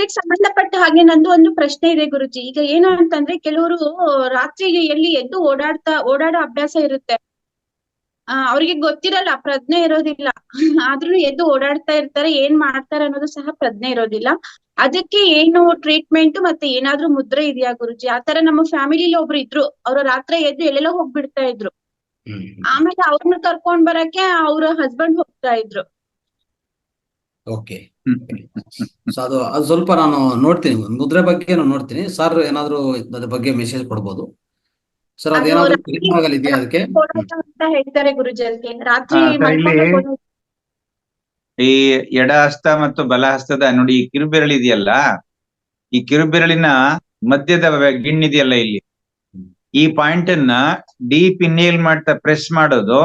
ಇದಕ್ಕೆ ಸಂಬಂಧಪಟ್ಟ ಹಾಗೆ ನಂದು ಒಂದು ಪ್ರಶ್ನೆ ಇದೆ ಗುರುಜಿ. ಈಗ ಏನು ಅಂತಂದ್ರೆ ಕೆಲವರು ರಾತ್ರಿ ಎಲ್ಲಿ ಎದ್ದು ಓಡಾಡೋ ಅಭ್ಯಾಸ ಇರುತ್ತೆ. ಅವ್ರಿಗೆ ಗೊತ್ತಿರಲ್ಲ, ಪ್ರಜ್ಞೆ ಇರೋದಿಲ್ಲ. ಆದ್ರೂ ಎದ್ದು ಓಡಾಡ್ತಾ ಇರ್ತಾರೆ, ಏನ್ ಮಾಡ್ತಾರೆ ಅನ್ನೋದು ಸಹ ಪ್ರಜ್ಞೆ ಇರೋದಿಲ್ಲ. ಅದಕ್ಕೆ ಏನು ಟ್ರೀಟ್ಮೆಂಟ್ ಮತ್ತೆ ಏನಾದ್ರೂ ಮುದ್ರೆ ಇದೆಯಾ ಗುರುಜಿ? ಆತರ ನಮ್ಮ ಫ್ಯಾಮಿಲಿಲಿ ಒಬ್ರು ಇದ್ರು, ಅವ್ರು ರಾತ್ರಿ ಎದ್ದು ಎಲ್ಲೆಲ್ಲೋ ಹೋಗ್ಬಿಡ್ತಾ ಇದ್ರು. ಆಮೇಲೆ ಅವ್ರನ್ನ ಕರ್ಕೊಂಡ್ ಬರಕ್ಕೆ ಅವ್ರ ಹಸ್ಬೆಂಡ್ ಹೋಗ್ತಾ ಇದ್ರು. ಓಕೆ. ಸೊ ಅದು ಸ್ವಲ್ಪ ನಾನು ನೋಡ್ತೀನಿ, ಮುದ್ರೆ ಬಗ್ಗೆ ನಾನು ನೋಡ್ತೀನಿ. ಸರ್ ಏನಾದ್ರು ಅದ್ರ ಬಗ್ಗೆ ಮೆಸೇಜ್ ಕೊಡ್ಬೋದು ಸರ್? ಅದೇನಾದ್ರು ಇದೆಯಾ ಅದಕ್ಕೆ ಅಂತ ಹೇಳ್ತಾರೆ ಗುರುಜಿ. ಅದಕ್ಕೆ ರಾತ್ರಿ ಈ ಎಡ ಹಸ್ತ ಮತ್ತು ಬಲ ಹಸ್ತದ ನೋಡಿ, ಈ ಕಿರುಬೆರಳು ಇದೆಯಲ್ಲ, ಈ ಕಿರುಬೆರಳಿನ ಮಧ್ಯದ ಗಿಣ್ಣಿದೆಯಲ್ಲ ಇಲ್ಲಿ, ಈ ಪಾಯಿಂಟ್ ಅನ್ನ ಡೀಪ್ ಇನ್ಹೇಲ್ ಮಾಡ್ತಾ ಪ್ರೆಸ್ ಮಾಡೋದು,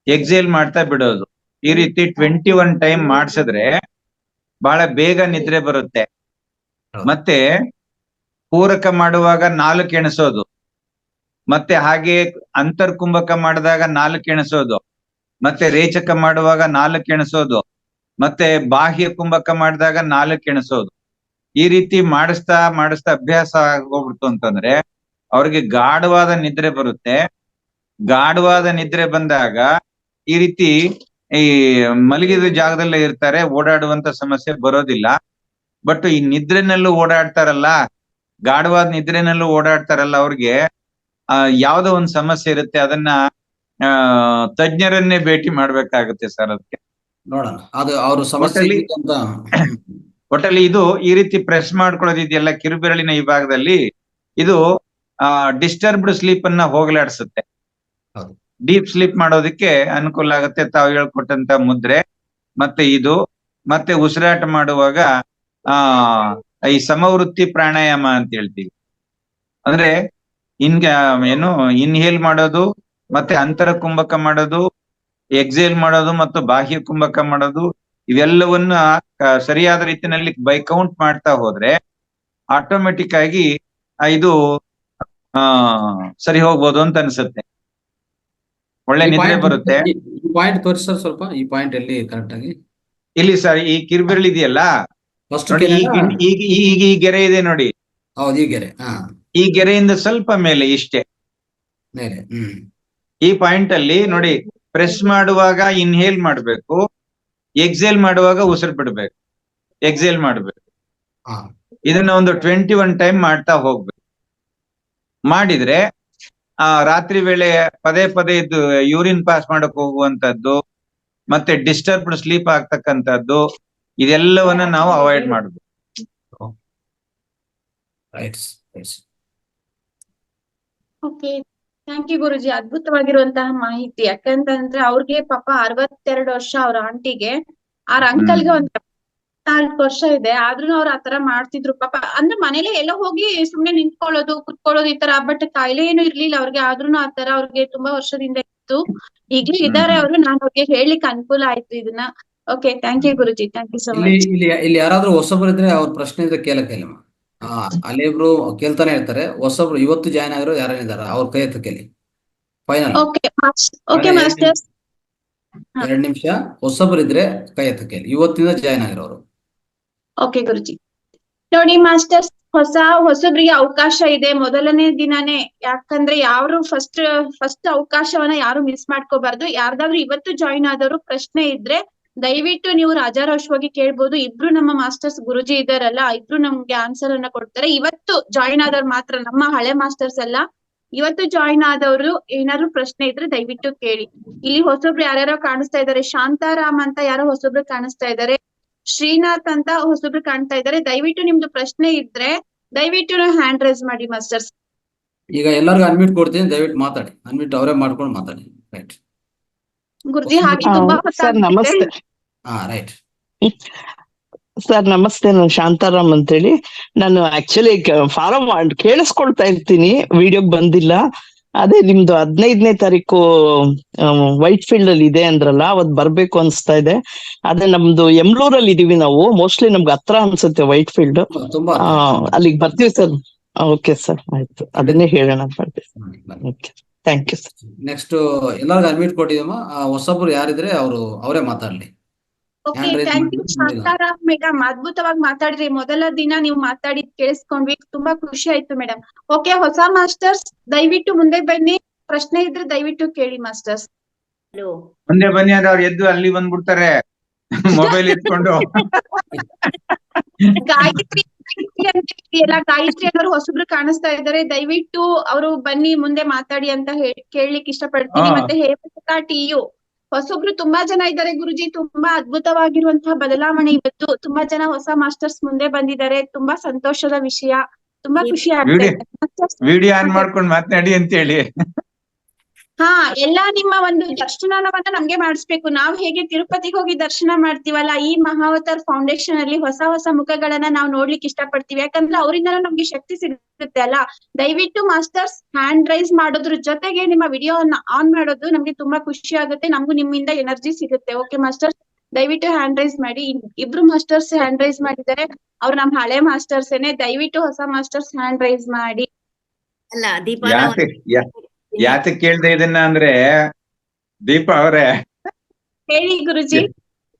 ಎಕ್ಸೇಲ್ ಮಾಡ್ತಾ ಬಿಡೋದು. ಈ ರೀತಿ 21 ಟೈಮ್ ಮಾಡ್ಸಿದ್ರೆ ಬಹಳ ಬೇಗ ನಿದ್ರೆ ಬರುತ್ತೆ. ಮತ್ತೆ ಪೂರಕ ಮಾಡುವಾಗ 4 ಎಣಿಸೋದು, ಮತ್ತೆ ಹಾಗೆ ಅಂತರ್ಕುಂಭಕ ಮಾಡಿದಾಗ 4 ಎಣಿಸೋದು, ಮತ್ತೆ ರೇಚಕ ಮಾಡುವಾಗ 4 ಎಣಿಸೋದು, ಮತ್ತೆ ಬಾಹ್ಯ ಕುಂಭಕ ಮಾಡಿದಾಗ 4 ಎಣಿಸೋದು. ಈ ರೀತಿ ಮಾಡಿಸ್ತಾ ಅಭ್ಯಾಸ ಆಗೋಗ್ಬಿಡ್ತು ಅಂತಂದ್ರೆ ಅವ್ರಿಗೆ ಗಾಢವಾದ ನಿದ್ರೆ ಬರುತ್ತೆ. ಗಾಢವಾದ ನಿದ್ರೆ ಬಂದಾಗ ಈ ರೀತಿ ಈ ಮಲಗಿದ ಜಾಗದಲ್ಲೇ ಇರ್ತಾರೆ, ಓಡಾಡುವಂತ ಸಮಸ್ಯೆ ಬರೋದಿಲ್ಲ. ಬಟ್ ಈ ನಿದ್ರೆನಲ್ಲೂ ಓಡಾಡ್ತಾರಲ್ಲ, ಗಾಢವಾದ ನಿದ್ರೆನಲ್ಲೂ ಓಡಾಡ್ತಾರಲ್ಲ, ಅವ್ರಿಗೆ ಯಾವ್ದೋ ಒಂದ್ ಸಮಸ್ಯೆ ಇರುತ್ತೆ. ಅದನ್ನ ತಜ್ಞರನ್ನೇ ಭೇಟಿ ಮಾಡ್ಬೇಕಾಗುತ್ತೆ ಸರ್. ಅದಕ್ಕೆ ನೋಡೋಣ, ಅದು ಅವ್ರ ಸಮಸ್ಯೆ ಒಟ್ಟಲ್ಲಿ ಇದು ಈ ರೀತಿ ಪ್ರೆಸ್ ಮಾಡ್ಕೊಳ್ಳೋದಿದೆಯಲ್ಲ ಕಿರುಬೆರಳಿನ ಈ ಭಾಗದಲ್ಲಿ, ಇದು ಡಿಸ್ಟರ್ಬ್ಡ್ ಸ್ಲೀಪ್ ಅನ್ನ ಹೋಗಲಾಡಿಸುತ್ತೆ. ಡೀಪ್ ಸ್ಲೀಪ್ ಮಾಡೋದಕ್ಕೆ ಅನುಕೂಲ ಆಗುತ್ತೆ. ತಾವು ಹೇಳ್ಕೊಟ್ಟಂತ ಮುದ್ರೆ ಮತ್ತೆ ಇದು, ಮತ್ತೆ ಉಸಿರಾಟ ಮಾಡುವಾಗ ಈ ಸಮವೃತ್ತಿ ಪ್ರಾಣಾಯಾಮ ಅಂತ ಹೇಳ್ತೀವಿ. ಅಂದ್ರೆ ಏನು ಇನ್ಹೇಲ್ ಮಾಡೋದು, ಮತ್ತೆ ಅಂತರ ಕುಂಭಕ ಮಾಡೋದು, ಎಕ್ಸೇಲ್ ಮಾಡೋದು ಮತ್ತು ಬಾಹ್ಯ ಕುಂಭಕ ಮಾಡೋದು, ಇವೆಲ್ಲವನ್ನ ಸರಿಯಾದ ರೀತಿಯಲ್ಲಿ ಬೈ ಕೌಂಟ್ ಮಾಡ್ತಾ ಹೋದ್ರೆ ಆಟೋಮೆಟಿಕ್ ಆಗಿ ಇದು ಸರಿ ಹೋಗ್ಬೋದು ಅಂತ ಅನ್ಸುತ್ತೆ. ಒಳ್ಳೆ ನಿದ್ರೆ ಬರುತ್ತೆ. ಈ ಪಾಯಿಂಟ್ ತೋರಿಸಿ ಸರ್ ಸ್ವಲ್ಪ, ಈ ಪಾಯಿಂಟ್ ಎಲ್ಲಿ ಕರೆಕ್ಟ್ ಆಗಿ? ಇಲ್ಲಿ ಸರ್ ಈ ಕಿರುಬೆರಳು ಇದೆಯಲ್ಲ ನೋಡಿ, ಈಗ ಈ ಗೆರೆ ಇದೆ ನೋಡಿ. ಹೌದು, ಈ ಗೆರೆ. ಈ ಗೆರೆಯಿಂದ ಸ್ವಲ್ಪ ಮೇಲೆ ಇಷ್ಟೇ ಮೇಲೆ. ಈ ಪಾಯಿಂಟ್ ಅಲ್ಲಿ ನೋಡಿ, ಪ್ರೆಸ್ ಮಾಡುವಾಗ ಇನ್ಹೇಲ್ ಮಾಡ್ಬೇಕು, ಎಕ್ಸೇಲ್ ಮಾಡುವಾಗ ಉಸಿರು ಬಿಡ್ಬೇಕು, ಎಕ್ಸೇಲ್ ಮಾಡ್ಬೇಕು. ಇದನ್ನ ಒಂದು 21 ಟೈಮ್ ಮಾಡ್ತಾ ಹೋಗ್ಬೇಕು. ಮಾಡಿದ್ರೆ ರಾತ್ರಿ ವೇಳೆ ಪದೇ ಪದೇ ಇದ್ದು ಯೂರಿನ್ ಪಾಸ್ ಮಾಡಕ್ ಹೋಗುವಂತದ್ದು, ಮತ್ತೆ ಡಿಸ್ಟರ್ಬ್ಡ್ ಸ್ಲೀಪ್ ಆಗ್ತಕ್ಕಂಥದ್ದು, ಇದೆಲ್ಲವನ್ನ ನಾವು ಅವಾಯ್ಡ್ ಮಾಡ್ಬೇಕು. ಓಕೆ, ಥ್ಯಾಂಕ್ ಯು ಗುರುಜಿ. ಅದ್ಭುತವಾಗಿರುವಂತಹ ಮಾಹಿತಿ. ಯಾಕಂತಂದ್ರೆ ಅವ್ರಿಗೆ ಪಾಪ 62 ವರ್ಷ, ಅವ್ರ ಆಂಟಿಗೆ. ಅವ್ರ ಅಂಕಲ್ಗೆ 4 ವರ್ಷ ಇದೆ. ಆದ್ರೂ ಅವ್ರು ಆತರ ಮಾಡ್ತಿದ್ರು ಪಾಪ. ಅಂದ್ರೆ ಮನೇಲೆ ಎಲ್ಲ ಹೋಗಿ ಸುಮ್ನೆ ನಿಂತ್ಕೊಳ್ಳೋದು, ಕುತ್ಕೊಳ್ಳೋದು, ಈ ತರ. ಬಟ್ ಕಾಯಿಲೆ ಏನು ಇರ್ಲಿಲ್ಲ ಅವ್ರಿಗೆ. ಆದ್ರೂನು ಆತರ ಅವ್ರಿಗೆ ತುಂಬಾ ವರ್ಷದಿಂದ ಇತ್ತು. ಈಗ್ಲೂ ಇದಾರೆ ಅವರು. ನಾನು ಅವ್ರಿಗೆ ಹೇಳಲಿಕ್ಕೆ ಅನುಕೂಲ ಆಯ್ತು ಇದನ್ನ. Okay, thank you Guruji. Thank you so much. ಇಲ್ಲಿ ಯಾರಾದ್ರೂ ಹೊಸಬ್ರು ಇದ್ರೆ ಅವ್ರ ಪ್ರಶ್ನೆ ಇದ್ರೆ ಕೇಳಮ್ಮ. ಅಲ್ಲಿಬ್ರು ಕೇಳ್ತಾನೆ ಇರ್ತಾರೆ. ಹೊಸಬ್ರು ಇವತ್ತು ಜಾಯ್ನ್ ಆಗಿರೋ ಯಾರೇನಿದಾರ ಅವ್ರ ಕೈ ಎತ್ತ ಕೇಳಿ. ಫೈನಲ್. ಓಕೆ ಮಾಸ್ಟರ್ಸ್, 2 ನಿಮಿಷ. ಹೊಸಬ್ರು ಇದ್ರೆ ಕೈ ಎತ್ತ ಕೇಳಿ, ಇವತ್ತಿಂದ ಜಾಯ್ನ್ ಆಗಿರೋರು. ಓಕೆ ಗುರುಜಿ. ನೋಡಿ ಮಾಸ್ಟರ್ಸ್, ಹೊಸಬ್ರಿಗೆ ಅವಕಾಶ ಇದೆ ಮೊದಲನೇ ದಿನಾನೇ. ಯಾಕಂದ್ರೆ ಯಾರು ಫಸ್ಟ್ ಅವಕಾಶವನ್ನ ಯಾರು ಮಿಸ್ ಮಾಡ್ಕೋಬಾರ್ದು. ಯಾರ್ದಾದ್ರು ಇವತ್ತು ಜಾಯಿನ್ ಆದವರು ಪ್ರಶ್ನೆ ಇದ್ರೆ ದಯವಿಟ್ಟು ನೀವು ರಾಜಾರೋಷವಾಗಿ ಕೇಳ್ಬೋದು. ಇಬ್ರು ನಮ್ಮ ಮಾಸ್ಟರ್ಸ್ ಗುರುಜಿ ಇದಾರಲ್ಲ, ಇಬ್ರು ನಮ್ಗೆ ಆನ್ಸರ್ ಅನ್ನ ಕೊಡ್ತಾರೆ. ಇವತ್ತು ಜಾಯಿನ್ ಆದವ್ರು ಮಾತ್ರ, ನಮ್ಮ ಹಳೆ ಮಾಸ್ಟರ್ಸ್ ಅಲ್ಲ. ಇವತ್ತು ಜಾಯಿನ್ ಆದವರು ಏನಾದ್ರು ಪ್ರಶ್ನೆ ಇದ್ರೆ ದಯವಿಟ್ಟು ಕೇಳಿ. ಇಲ್ಲಿ ಹೊಸಬ್ರು ಯಾರ್ಯಾರೋ ಕಾಣಿಸ್ತಾ ಇದಾರೆ. ಶಾಂತಾರಾಮ್ ಅಂತ ಯಾರೋ ಹೊಸಬ್ರು ಕಾಣಿಸ್ತಾ ಇದಾರೆ. ಶ್ರೀನಾಥ್ ಅಂತ ಹೊಸಬ್ರು ಕಾಣ್ತಾ ಇದಾರೆ. ದಯವಿಟ್ಟು ನಿಮ್ದು ಪ್ರಶ್ನೆ ಇದ್ರೆ ದಯವಿಟ್ಟು ಹ್ಯಾಂಡ್ ರೈಸ್ ಮಾಡಿ ಮಾಸ್ಟರ್ಸ್. ಈಗ ಎಲ್ಲರಿಗೂ ಅನ್ಮ್ಯೂಟ್ ಕೊಡ್ತೀನಿ, ದಯವಿಟ್ಟು ಮಾತಾಡಿ. ಅನ್ಮ್ಯೂಟ್ ಅವರೇ ಮಾಡ್ಕೊಂಡು ಮಾತಾಡಿ. ರೈಟ್ ಗುರುಜಿ, ಹಾಗೆ ತುಂಬಾ ನಮಸ್ತೆ. ರೈಟ್ ಸರ್ ನಮಸ್ತೆ. ನಾನು ಶಾಂತಾರಾಮ್ ಅಂತೇಳಿ. ನಾನು ಆಕ್ಚುಲಿ ಫಾರಂ ಕೇಳಿಸ್ಕೊಳ್ತಾ ಇರ್ತೀನಿ, ವಿಡಿಯೋಗ್ ಬಂದಿಲ್ಲ. ಅದೇ ನಿಮ್ದು 15ನೇ ತಾರೀಕು ವೈಟ್ ಫೀಲ್ಡ್ ಅಲ್ಲಿ ಇದೆ ಅಂದ್ರಲ್ಲ, ಅವತ್ ಬರ್ಬೇಕು ಅನ್ಸ್ತಾ ಇದೆ. ಅದೇ ನಮ್ದು ಯಮ್ಲೂರಲ್ಲಿ ಇದೀವಿ ನಾವು. ಮೋಸ್ಟ್ಲಿ ನಮ್ಗೆ ಹತ್ರ ಅನ್ಸುತ್ತೆ ವೈಟ್ ಫೀಲ್ಡ್. ಅಲ್ಲಿಗೆ ಬರ್ತೀವಿ ಸರ್. ಓಕೆ ಸರ್, ಆಯ್ತು, ಅದನ್ನೇ ಹೇಳೋಣ ಮಾಡ್ತೀವಿ. Okay, thank you sir. Next ಎಲ್ಲರಿಗೂ ಅನ್ಮ್ಯೂಟ್ ಕೊಟ್ಟಿದಮ್ಮ. ಹೊಸಬ್ರು ಯಾರಿದ್ರೆ ಅವರೇ ಮಾತಾಡ್ಲಿ. Okay, hand raise thank you ಮಾಡಿದ್ರೆ ನೋಡಿಲ್ಲ. ಶಾಂತಾರಾಮ್ ಮೇಡಮ್, ಅದ್ಭುತವಾಗಿ ಮಾತಾಡಿದ್ರಿ. ಮೊದಲ ದಿನ ನೀವು ಮಾತಾಡಿದ್ ಕೇಳಿಸ್ಕೊಂಡ್ವಿ, ತುಂಬಾ ಖುಷಿ ಆಯ್ತು ಮೇಡಮ್. ಓಕೆ, ಹೊಸ ಮಾಸ್ಟರ್ಸ್ ದಯವಿಟ್ಟು ಮುಂದೆ ಬನ್ನಿ, ಪ್ರಶ್ನೆ ಇದ್ರೆ ದಯವಿಟ್ಟು ಕೇಳಿ ಮಾಸ್ಟರ್ಸ್. ಮುಂದೆ ಬನ್ನಿ ಅಂದ್ರೆ ಅವ್ರು ಎದ್ದು ಅಲ್ಲಿ ಬಂದ್ಬಿಡ್ತಾರೆ ಮೊಬೈಲ್ ಎತ್ಕೊಂಡು. ಗಾಯತ್ರಿ ಅಂತ ಇದೆಯಲ್ಲ, ಗಾಯತ್ರಿ ಅನ್ನೋರು ಹೊಸಬ್ರು ಕಾಣಿಸ್ತಾ ಇದ್ದಾರೆ, ದಯವಿಟ್ಟು ಅವರು ಬನ್ನಿ ಮುಂದೆ ಮಾತಾಡಿ ಅಂತ ಕೇಳಲಿಕ್ಕೆ ಇಷ್ಟಪಡ್ತೀನಿ. ಹಾ. ಮತ್ತೆ ಹೇಮಲತಾ ಟಿಯು ಹೊಸಬ್ರು ತುಂಬಾ ಜನ ಇದ್ದಾರೆ ಗುರುಜಿ, ತುಂಬಾ ಅದ್ಭುತವಾಗಿರುವಂತಹ ಬದಲಾವಣೆ ಇವತ್ತು. ತುಂಬಾ ಜನ ಹೊಸ ಮಾಸ್ಟರ್ಸ್ ಮುಂದೆ ಬಂದಿದ್ದಾರೆ, ತುಂಬಾ ಸಂತೋಷದ ವಿಷಯ, ತುಂಬಾ ಖುಷಿ ಆಗ್ತಾ ಇದೆ. ವಿಡಿಯೋ ಆನ್ ಮಾಡ್ಕೊಂಡು ಮಾತನಾಡಿ ಅಂತ ಹೇಳಿ. ಹಾ, ಎಲ್ಲಾ ನಿಮ್ಮ ಒಂದು ದರ್ಶನವನ್ನ ನಮ್ಗೆ ಮಾಡಿಸ್ಬೇಕು. ನಾವ್ ಹೇಗೆ ತಿರುಪತಿಗೆ ಹೋಗಿ ದರ್ಶನ ಮಾಡ್ತೀವಲ್ಲ, ಈ ಮಹಾವತಾರ್ ಫೌಂಡೇಶನ್ ಅಲ್ಲಿ ಹೊಸ ಹೊಸ ಮುಖಗಳನ್ನ ನಾವು ನೋಡ್ಲಿಕ್ಕೆ ಇಷ್ಟಪಡ್ತೀವಿ. ಯಾಕಂದ್ರೆ ಅವರಿಂದನೂ ನಮ್ಗೆ ಶಕ್ತಿ ಸಿಗುತ್ತೆ ಅಲ್ಲ. ದಯವಿಟ್ಟು ಮಾಸ್ಟರ್ಸ್ ಹ್ಯಾಂಡ್ ರೈಸ್ ಮಾಡೋದ್ರ ಜೊತೆಗೆ ನಿಮ್ಮ ವಿಡಿಯೋವನ್ನ ಆನ್ ಮಾಡೋದು ನಮ್ಗೆ ತುಂಬಾ ಖುಷಿ ಆಗುತ್ತೆ, ನಮಗೂ ನಿಮ್ಮಿಂದ ಎನರ್ಜಿ ಸಿಗುತ್ತೆ. ಓಕೆ ಮಾಸ್ಟರ್ಸ್, ದಯವಿಟ್ಟು ಹ್ಯಾಂಡ್ ರೈಸ್ ಮಾಡಿ. ಇಬ್ರು ಮಾಸ್ಟರ್ಸ್ ಹ್ಯಾಂಡ್ ರೈಸ್ ಮಾಡಿದ್ದಾರೆ, ಅವ್ರು ನಮ್ ಹಳೆ ಮಾಸ್ಟರ್ಸ್ ಏನೆ. ದಯವಿಟ್ಟು ಹೊಸ ಮಾಸ್ಟರ್ಸ್ ಹ್ಯಾಂಡ್ ರೈಸ್ ಮಾಡಿ. ಅಲ್ಲ ದೀಪಾನ ಯಾತಕ್ ಕೇಳ್ದೆ ಇದನ್ನ ಅಂದ್ರೆ, ದೀಪಾ ಅವ್ರೆ ಹೇಳಿ ಗುರುಜಿ.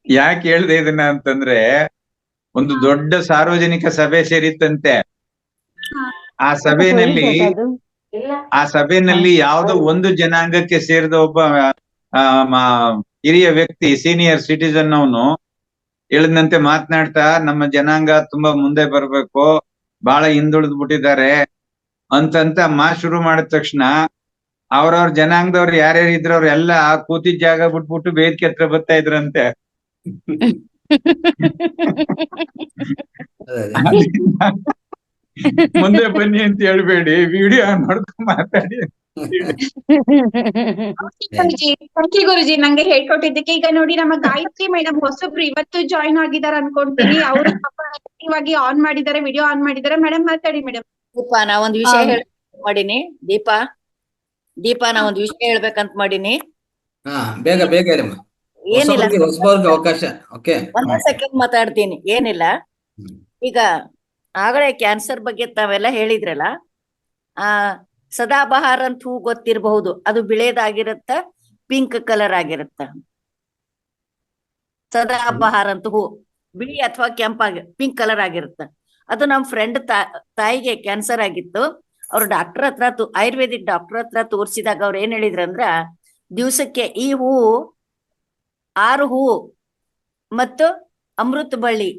ಯಾಕೆ ಹೇಳ್ದೆ ಇದನ್ನ ಅಂತಂದ್ರೆ, ಒಂದು ದೊಡ್ಡ ಸಾರ್ವಜನಿಕ ಸಭೆ ಸೇರಿತ್ತಂತೆ. ಆ ಸಭೆಯಲ್ಲಿ ಯಾವುದೋ ಒಂದು ಜನಾಂಗಕ್ಕೆ ಸೇರಿದ ಒಬ್ಬ ಹಿರಿಯ ವ್ಯಕ್ತಿ, ಸೀನಿಯರ್ ಸಿಟಿಜನ್, ಅವನು ಹೇಳಿದಂತೆ ಮಾತನಾಡ್ತಾ, ನಮ್ಮ ಜನಾಂಗ ತುಂಬಾ ಮುಂದೆ ಬರ್ಬೇಕು, ಬಹಳ ಹಿಂದುಳಿದ್ ಬಿಟ್ಟಿದ್ದಾರೆ ಅಂತಂತ ಶುರು ಮಾಡಿದ ತಕ್ಷಣ ಅವ್ರವ್ರ ಜನಾಂಗದವ್ರು ಯಾರ್ಯಾರು ಇದ್ರ ಅವ್ರೆಲ್ಲ ಕೂತಿದ್ ಜಾಗ ಬಿಟ್ಬಿಟ್ಟು ವೇದಿಕೆ ಹತ್ರ ಬರ್ತಾ ಇದ್ರಂತೆ. ಮುಂದೆ ಬನ್ನಿ ಅಂತ ಹೇಳ್ಬೇಡಿ, ವಿಡಿಯೋ ಆನ್ ಮಾಡ್ಕೊಂಡು ಮಾತಾಡಿ. ಥ್ಯಾಂಕ್ ಯು ಗುರುಜಿ, ನಂಗೆ ಹೇಳ್ಕೊಟ್ಟಿದ್ದಕ್ಕೆ. ಈಗ ನೋಡಿ, ನಮ್ಮ ಗಾಯತ್ರಿ ಮೇಡಮ್ ಹೊಸಬ್ರು ಇವತ್ತು ಜಾಯಿನ್ ಆಗಿದ್ದಾರೆ ಅನ್ಕೊಂತೀನಿ. ಅವರು ಆಕ್ಟಿವ್ ಆಗಿ ಆನ್ ಮಾಡಿದ್ದಾರೆ, ವಿಡಿಯೋ ಆನ್ ಮಾಡಿದ್ದಾರೆ. ಮೇಡಮ್ ಮಾತಾಡಿ ಮೇಡಮ್. ದೀಪಾ, ನಾ ಒಂದ್ ವಿಷಯ ಮಾಡೀನಿ. ದೀಪಾ ನಾ ಒಂದ್ ವಿಷಯ ಹೇಳ್ಬೇಕಂತ ಮಾಡೀನಿ. ಬೇಗ ಬೇಗ ಹೇಳಮ್ಮ. ಏನಿಲ್ಲ, ಹೊಸಬರ್ಗೆ ಅವಕಾಶ. ಓಕೆ, ಒಂದ್ ಸೆಕೆಂಡ್ ಮಾತಾಡ್ತೀನಿ. ಏನಿಲ್ಲ, ಈಗ ಆಗಲೇ ಕ್ಯಾನ್ಸರ್ ಬಗ್ಗೆ ತಾವೆಲ್ಲ ಹೇಳಿದ್ರಲ್ಲ, ಸದಾಬಹಾರ್ ಅಂತ ಹೂ ಗೊತ್ತಿರಬಹುದು. ಅದು ಬಿಳೇದಾಗಿರತ್ತ, ಪಿಂಕ್ ಕಲರ್ ಆಗಿರತ್ತ. ಸದಾಬಹಾರ್ ಅಂತ ಹೂ ಬಿಳಿ ಅಥವಾ ಕೆಂಪಾಗಿ ಪಿಂಕ್ ಕಲರ್ ಆಗಿರುತ್ತ. ಅದು ನಮ್ ಫ್ರೆಂಡ್ ತಾಯಿಗೆ ಕ್ಯಾನ್ಸರ್ ಆಗಿತ್ತು. ಅವ್ರು ಡಾಕ್ಟರ್ ಹತ್ರ ಆಯುರ್ವೇದಿಕ್ ಡಾಕ್ಟರ್ ಹತ್ರ ತೋರಿಸಿದಾಗ ಅವ್ರು ಏನ್ ಹೇಳಿದ್ರಂದ್ರ, ದಿವ್ಸಕ್ಕೆ ಈ ಹೂವು 6 ಹೂವು ಮತ್ತು ಅಮೃತ ಬಳ್ಳಿ,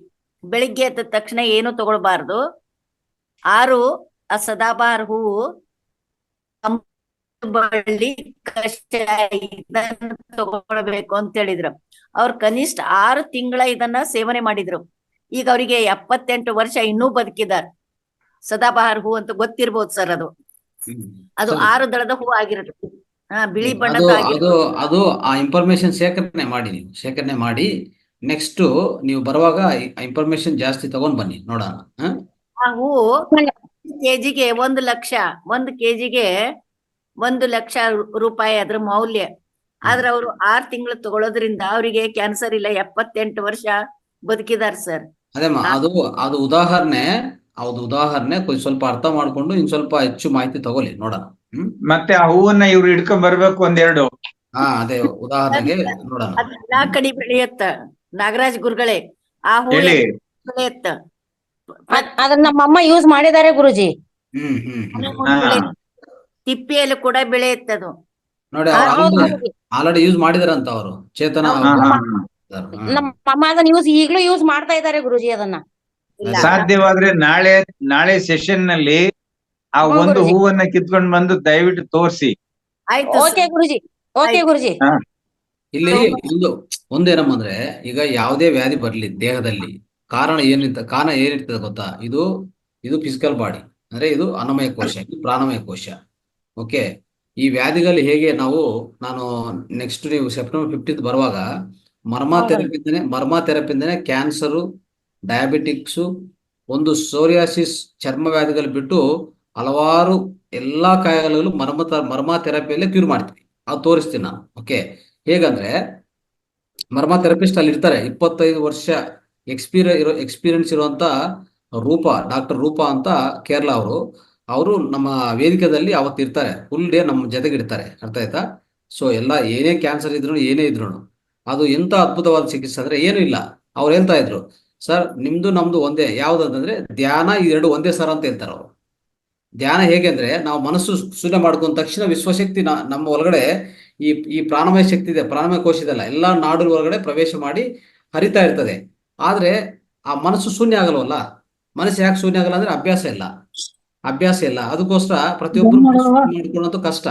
ಬೆಳಿಗ್ಗೆ ಎದ್ದ ತಕ್ಷಣ ಏನು ತಗೊಳ್ಬಾರ್ದು. 6 ಸದಾಬಹಾರ್ ಹೂವು, ಅಮೃತ ಬಳ್ಳಿ, ಕಷಾಯ ಇದನ್ನ ತಗೊಳ್ಬೇಕು ಅಂತ ಹೇಳಿದ್ರು. ಅವ್ರು ಕನಿಷ್ಠ 6 ತಿಂಗಳ ಇದನ್ನ ಸೇವನೆ ಮಾಡಿದ್ರು. ಈಗ ಅವರಿಗೆ 78 ವರ್ಷ, ಇನ್ನೂ ಬದುಕಿದ್ದಾರೆ. ಸದಾಬಹಾರ್ ಹೂ ಅಂತ ಗೊತ್ತಿರ್ಬೋದು ಸರ್. ಅದು 6 ದಳದ ಹೂ ಆಗಿರುತ್ತೆ. ಬಿಳಿ ಬಣ್ಣದ ಅದು ಆ ಇನ್ಫಾರ್ಮೇಶನ್ ಶೇಖರಣೆ ಮಾಡಿ ನೆಕ್ಸ್ಟ್ ನೀವು ಬರುವಾಗ ಇನ್ಫಾರ್ಮೇಶನ್ ಜಾಸ್ತಿ ತಗೊಂಡ್ ಬನ್ನಿ, ನೋಡೋಣ. ಆ ಹೂ ಕೆಜಿಗೆ 1 ಲಕ್ಷ, 1 ಕೆಜಿಗೆ 1 ಲಕ್ಷ ರೂಪಾಯಿ ಅದ್ರ ಮೌಲ್ಯ. ಆದ್ರೆ ಅವರು 6 ತಿಂಗಳು ತಗೊಳ್ಳೋದ್ರಿಂದ ಅವರಿಗೆ ಕ್ಯಾನ್ಸರ್ ಇಲ್ಲ, 78 ವರ್ಷ ಬದುಕಿದಾರೆ ಸರ್. ಅದೇಮ್ಮ, ಅದು ಉದಾಹರಣೆ ಸ್ವಲ್ಪ ಅರ್ಥ ಮಾಡ್ಕೊಂಡು ಇನ್ ಸ್ವಲ್ಪ ಹೆಚ್ಚು ಮಾಹಿತಿ ತಗೊಳ್ಳಿ, ನೋಡೋಣ. ಮತ್ತೆ ಆ ಹೂವನ್ನ ಇವ್ರು ಹಿಡ್ಕೊಂಡ್ ಬರ್ಬೇಕು ಒಂದೆರಡು. ಅದೇ ಉದಾಹರಣೆಗೆ ನೋಡೋಣ. ಎಲ್ಲಾ ಕಡೆ ಬೆಳೆಯತ್ತ ನಾಗರಾಜ್ ಗುರುಗಳೇ, ಆ ಹೂ ಬೆಳೆಯತ್ತ. ಅದನ್ನ ನಮ್ಮಮ್ಮ ಯೂಸ್ ಮಾಡಿದ್ದಾರೆ ಗುರುಜಿ. ತಿಪ್ಪಿಯಲ್ಲಿ ಕೂಡ ಬೆಳೆಯುತ್ತದು ನೋಡಿ, ಆಲ್ರೆಡಿ ಯೂಸ್ ಮಾಡಿದಾರಂತ ಅವರು, ಚೇತನ. ನಮ್ಮ ಅಮ್ಮ ಅದನ್ನ ಈಗ್ಲೂ ಯೂಸ್ ಮಾಡ್ತಾ ಇದ್ದಾರೆ ಗುರುಜಿ. ಅದನ್ನ ಸಾಧ್ಯವಾದ್ರೆ ನಾಳೆ ಸೆಷನ್ ನಲ್ಲಿ ಆ ಒಂದು ಹೂವನ್ನ ಕಿತ್ಕೊಂಡ್ ಬಂದು ದಯವಿಟ್ಟು ತೋರಿಸಿ. ಆಯ್ತು. ಓಕೆ ಗುರುಜಿ, ಓಕೆ ಗುರುಜಿ. ಇಲ್ಲಿ ಒಂದೇನಮ್ಮ ಅಂದ್ರೆ, ಈಗ ಯಾವುದೇ ವ್ಯಾಧಿ ಬರ್ಲಿ ದೇಹದಲ್ಲಿ, ಕಾರಣ ಏನಿರ್ತದೆ ಗೊತ್ತಾ? ಇದು ಫಿಸಿಕಲ್ ಬಾಡಿ, ಅಂದ್ರೆ ಇದು ಅನ್ನಮಯ ಕೋಶ, ಇದು ಪ್ರಾಣಮಯ ಕೋಶ. ಓಕೆ, ಈ ವ್ಯಾಧಿಗಳು ಹೇಗೆ ನಾನು ನೆಕ್ಸ್ಟ್ ನೀವು ಸೆಪ್ಟೆಂಬರ್ 15 ಬರುವಾಗ ಮರ್ಮ ಥೆರಪಿಂದನೇ ಕ್ಯಾನ್ಸರು, ಡಯಾಬಿಟಿಕ್ಸು, ಒಂದು ಸೋರಿಯಾಸಿಸ್, ಚರ್ಮ ವ್ಯಾಧಿಗಳು ಬಿಟ್ಟು ಹಲವಾರು ಎಲ್ಲಾ ಕಾಯಿಲೆಗಳು ಮರ್ಮ ಥೆರಪಿಯಲ್ಲೇ ಕ್ಯೂರ್ ಮಾಡ್ತೀವಿ. ಅದು ತೋರಿಸ್ತೀನಿ ನಾನು. ಓಕೆ, ಹೇಗಂದ್ರೆ ಮರ್ಮ ಥೆರಪಿಸ್ಟ್ ಅಲ್ಲಿ ಇರ್ತಾರೆ, 25 ವರ್ಷ ಎಕ್ಸ್ಪೀರಿಯನ್ಸ್ ಇರುವಂತ ಡಾಕ್ಟರ್ ರೂಪಾ ಅಂತ ಕೇರಳ ಅವರು ನಮ್ಮ ವೇದಿಕೆಯಲ್ಲಿ ಅವತ್ತು ಇರ್ತಾರೆ, ಫುಲ್ ಡೇ ನಮ್ಮ ಜೊತೆಗೆ ಇರ್ತಾರೆ. ಅರ್ಥ ಆಯ್ತಾ? ಸೊ ಏನೇ ಕ್ಯಾನ್ಸರ್ ಇದ್ರು, ಏನೇ ಇದ್ರು ಅದು ಎಂತ ಅದ್ಭುತವಾದ ಚಿಕಿತ್ಸೆ ಅಂದ್ರೆ ಏನೂ ಇಲ್ಲ. ಅವ್ರು ಹೇಳ್ತಾ ಇದ್ರು, ಸರ್ ನಿಮ್ದು ನಮ್ದು ಒಂದೇ, ಯಾವ್ದಂದ್ರೆ ಧ್ಯಾನ, ಇವೆರಡು ಒಂದೇ ಸರ್ ಅಂತ ಹೇಳ್ತಾರೆ ಅವರು. ಧ್ಯಾನ ಹೇಗೆ ಅಂದ್ರೆ ನಾವು ಮನಸ್ಸು ಶೂನ್ಯ ಮಾಡ್ಕೊಂಡ ತಕ್ಷಣ ವಿಶ್ವಶಕ್ತಿ ನಮ್ಮ ಒಳಗಡೆ ಈ ಪ್ರಾಣಮಯ ಶಕ್ತಿ ಇದೆ, ಪ್ರಾಣಮಯ ಕೋಶ ಇದೆಲ್ಲ ಎಲ್ಲಾ ನಾಡು ಒಳಗಡೆ ಪ್ರವೇಶ ಮಾಡಿ ಹರಿತಾ ಇರ್ತದೆ. ಆದ್ರೆ ಆ ಮನಸ್ಸು ಶೂನ್ಯ ಆಗಲ್ವಲ್ಲ. ಮನಸ್ಸು ಯಾಕೆ ಶೂನ್ಯ ಆಗಲ್ಲ ಅಂದ್ರೆ ಅಭ್ಯಾಸ ಇಲ್ಲ. ಅದಕ್ಕೋಸ್ಕರ ಪ್ರತಿಯೊಬ್ಬರು ಮಾಡ್ಕೊಳ್ಳೋದು ಕಷ್ಟ.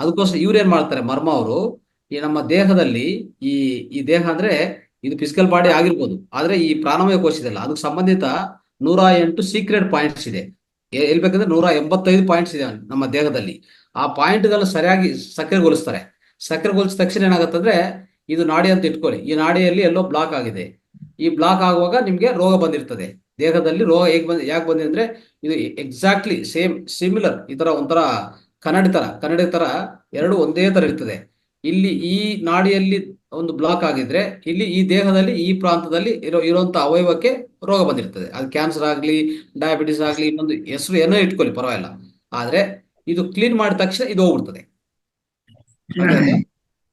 ಅದಕ್ಕೋಸ್ಕರ ಇವ್ರೇನ್ ಮಾಡ್ತಾರೆ, ಮರ್ಮ ಅವರು, ಈ ನಮ್ಮ ದೇಹದಲ್ಲಿ ಈ ದೇಹ ಅಂದ್ರೆ ಇದು ಫಿಸಿಕಲ್ ಬಾಡಿ ಆಗಿರ್ಬೋದು, ಆದ್ರೆ ಈ ಪ್ರಾಣಮಯ ಕೋಶ ಇದೆಲ್ಲ ಅದಕ್ಕೆ ಸಂಬಂಧಿತ 108 ಸೀಕ್ರೆಟ್ ಪಾಯಿಂಟ್ಸ್ ಇದೆ. ಹೇಳ್ಬೇಕಂದ್ರೆ 185 ಪಾಯಿಂಟ್ಸ್ ಇದೆ ನಮ್ಮ ದೇಹದಲ್ಲಿ. ಆ ಪಾಯಿಂಟ್ಗಳನ್ನ ಸರಿಯಾಗಿ ಸಕ್ರಿಯಗೊಳಿಸ್ತಾರೆ. ಸಕ್ರಿಯಗೊಳಿಸಿದ ತಕ್ಷಣ ಏನಾಗುತ್ತಂದ್ರೆ, ಇದು ನಾಡಿ ಅಂತ ಇಟ್ಕೊಳ್ಳಿ, ಈ ನಾಡಿಯಲ್ಲಿ ಎಲ್ಲೋ ಬ್ಲಾಕ್ ಆಗಿದೆ. ಈ ಬ್ಲಾಕ್ ಆಗುವಾಗ ನಿಮ್ಗೆ ರೋಗ ಬಂದಿರ್ತದೆ. ದೇಹದಲ್ಲಿ ರೋಗ ಯಾಕೆ ಬಂದಿದೆ ಅಂದ್ರೆ, ಇದು ಎಕ್ಸಾಕ್ಟ್ಲಿ ಸಿಮಿಲರ್, ಈ ತರ ಒಂಥರ ಕನ್ನಡಿ ತರ ಎರಡು ಒಂದೇ ತರ ಇರ್ತದೆ. ಇಲ್ಲಿ ಈ ನಾಡಿಯಲ್ಲಿ ಒಂದು ಬ್ಲಾಕ್ ಆಗಿದ್ರೆ, ಇಲ್ಲಿ ಈ ದೇಹದಲ್ಲಿ ಈ ಪ್ರಾಂತದಲ್ಲಿ ಇರುವಂತ ಅವಯವಕ್ಕೆ ರೋಗ ಬಂದಿರ್ತದೆ. ಅದು ಕ್ಯಾನ್ಸರ್ ಆಗ್ಲಿ, ಡಯಾಬಿಟಿಸ್ ಆಗ್ಲಿ, ಇನ್ನೊಂದು ಹೆಸರು ಏನೋ ಇಟ್ಕೊಳ್ಳಿ, ಪರವಾಗಿಲ್ಲ. ಆದ್ರೆ ಇದು ಕ್ಲೀನ್ ಮಾಡಿದ ತಕ್ಷಣ ಇದು ಹೋಗ್ಬಿಡ್ತದೆ.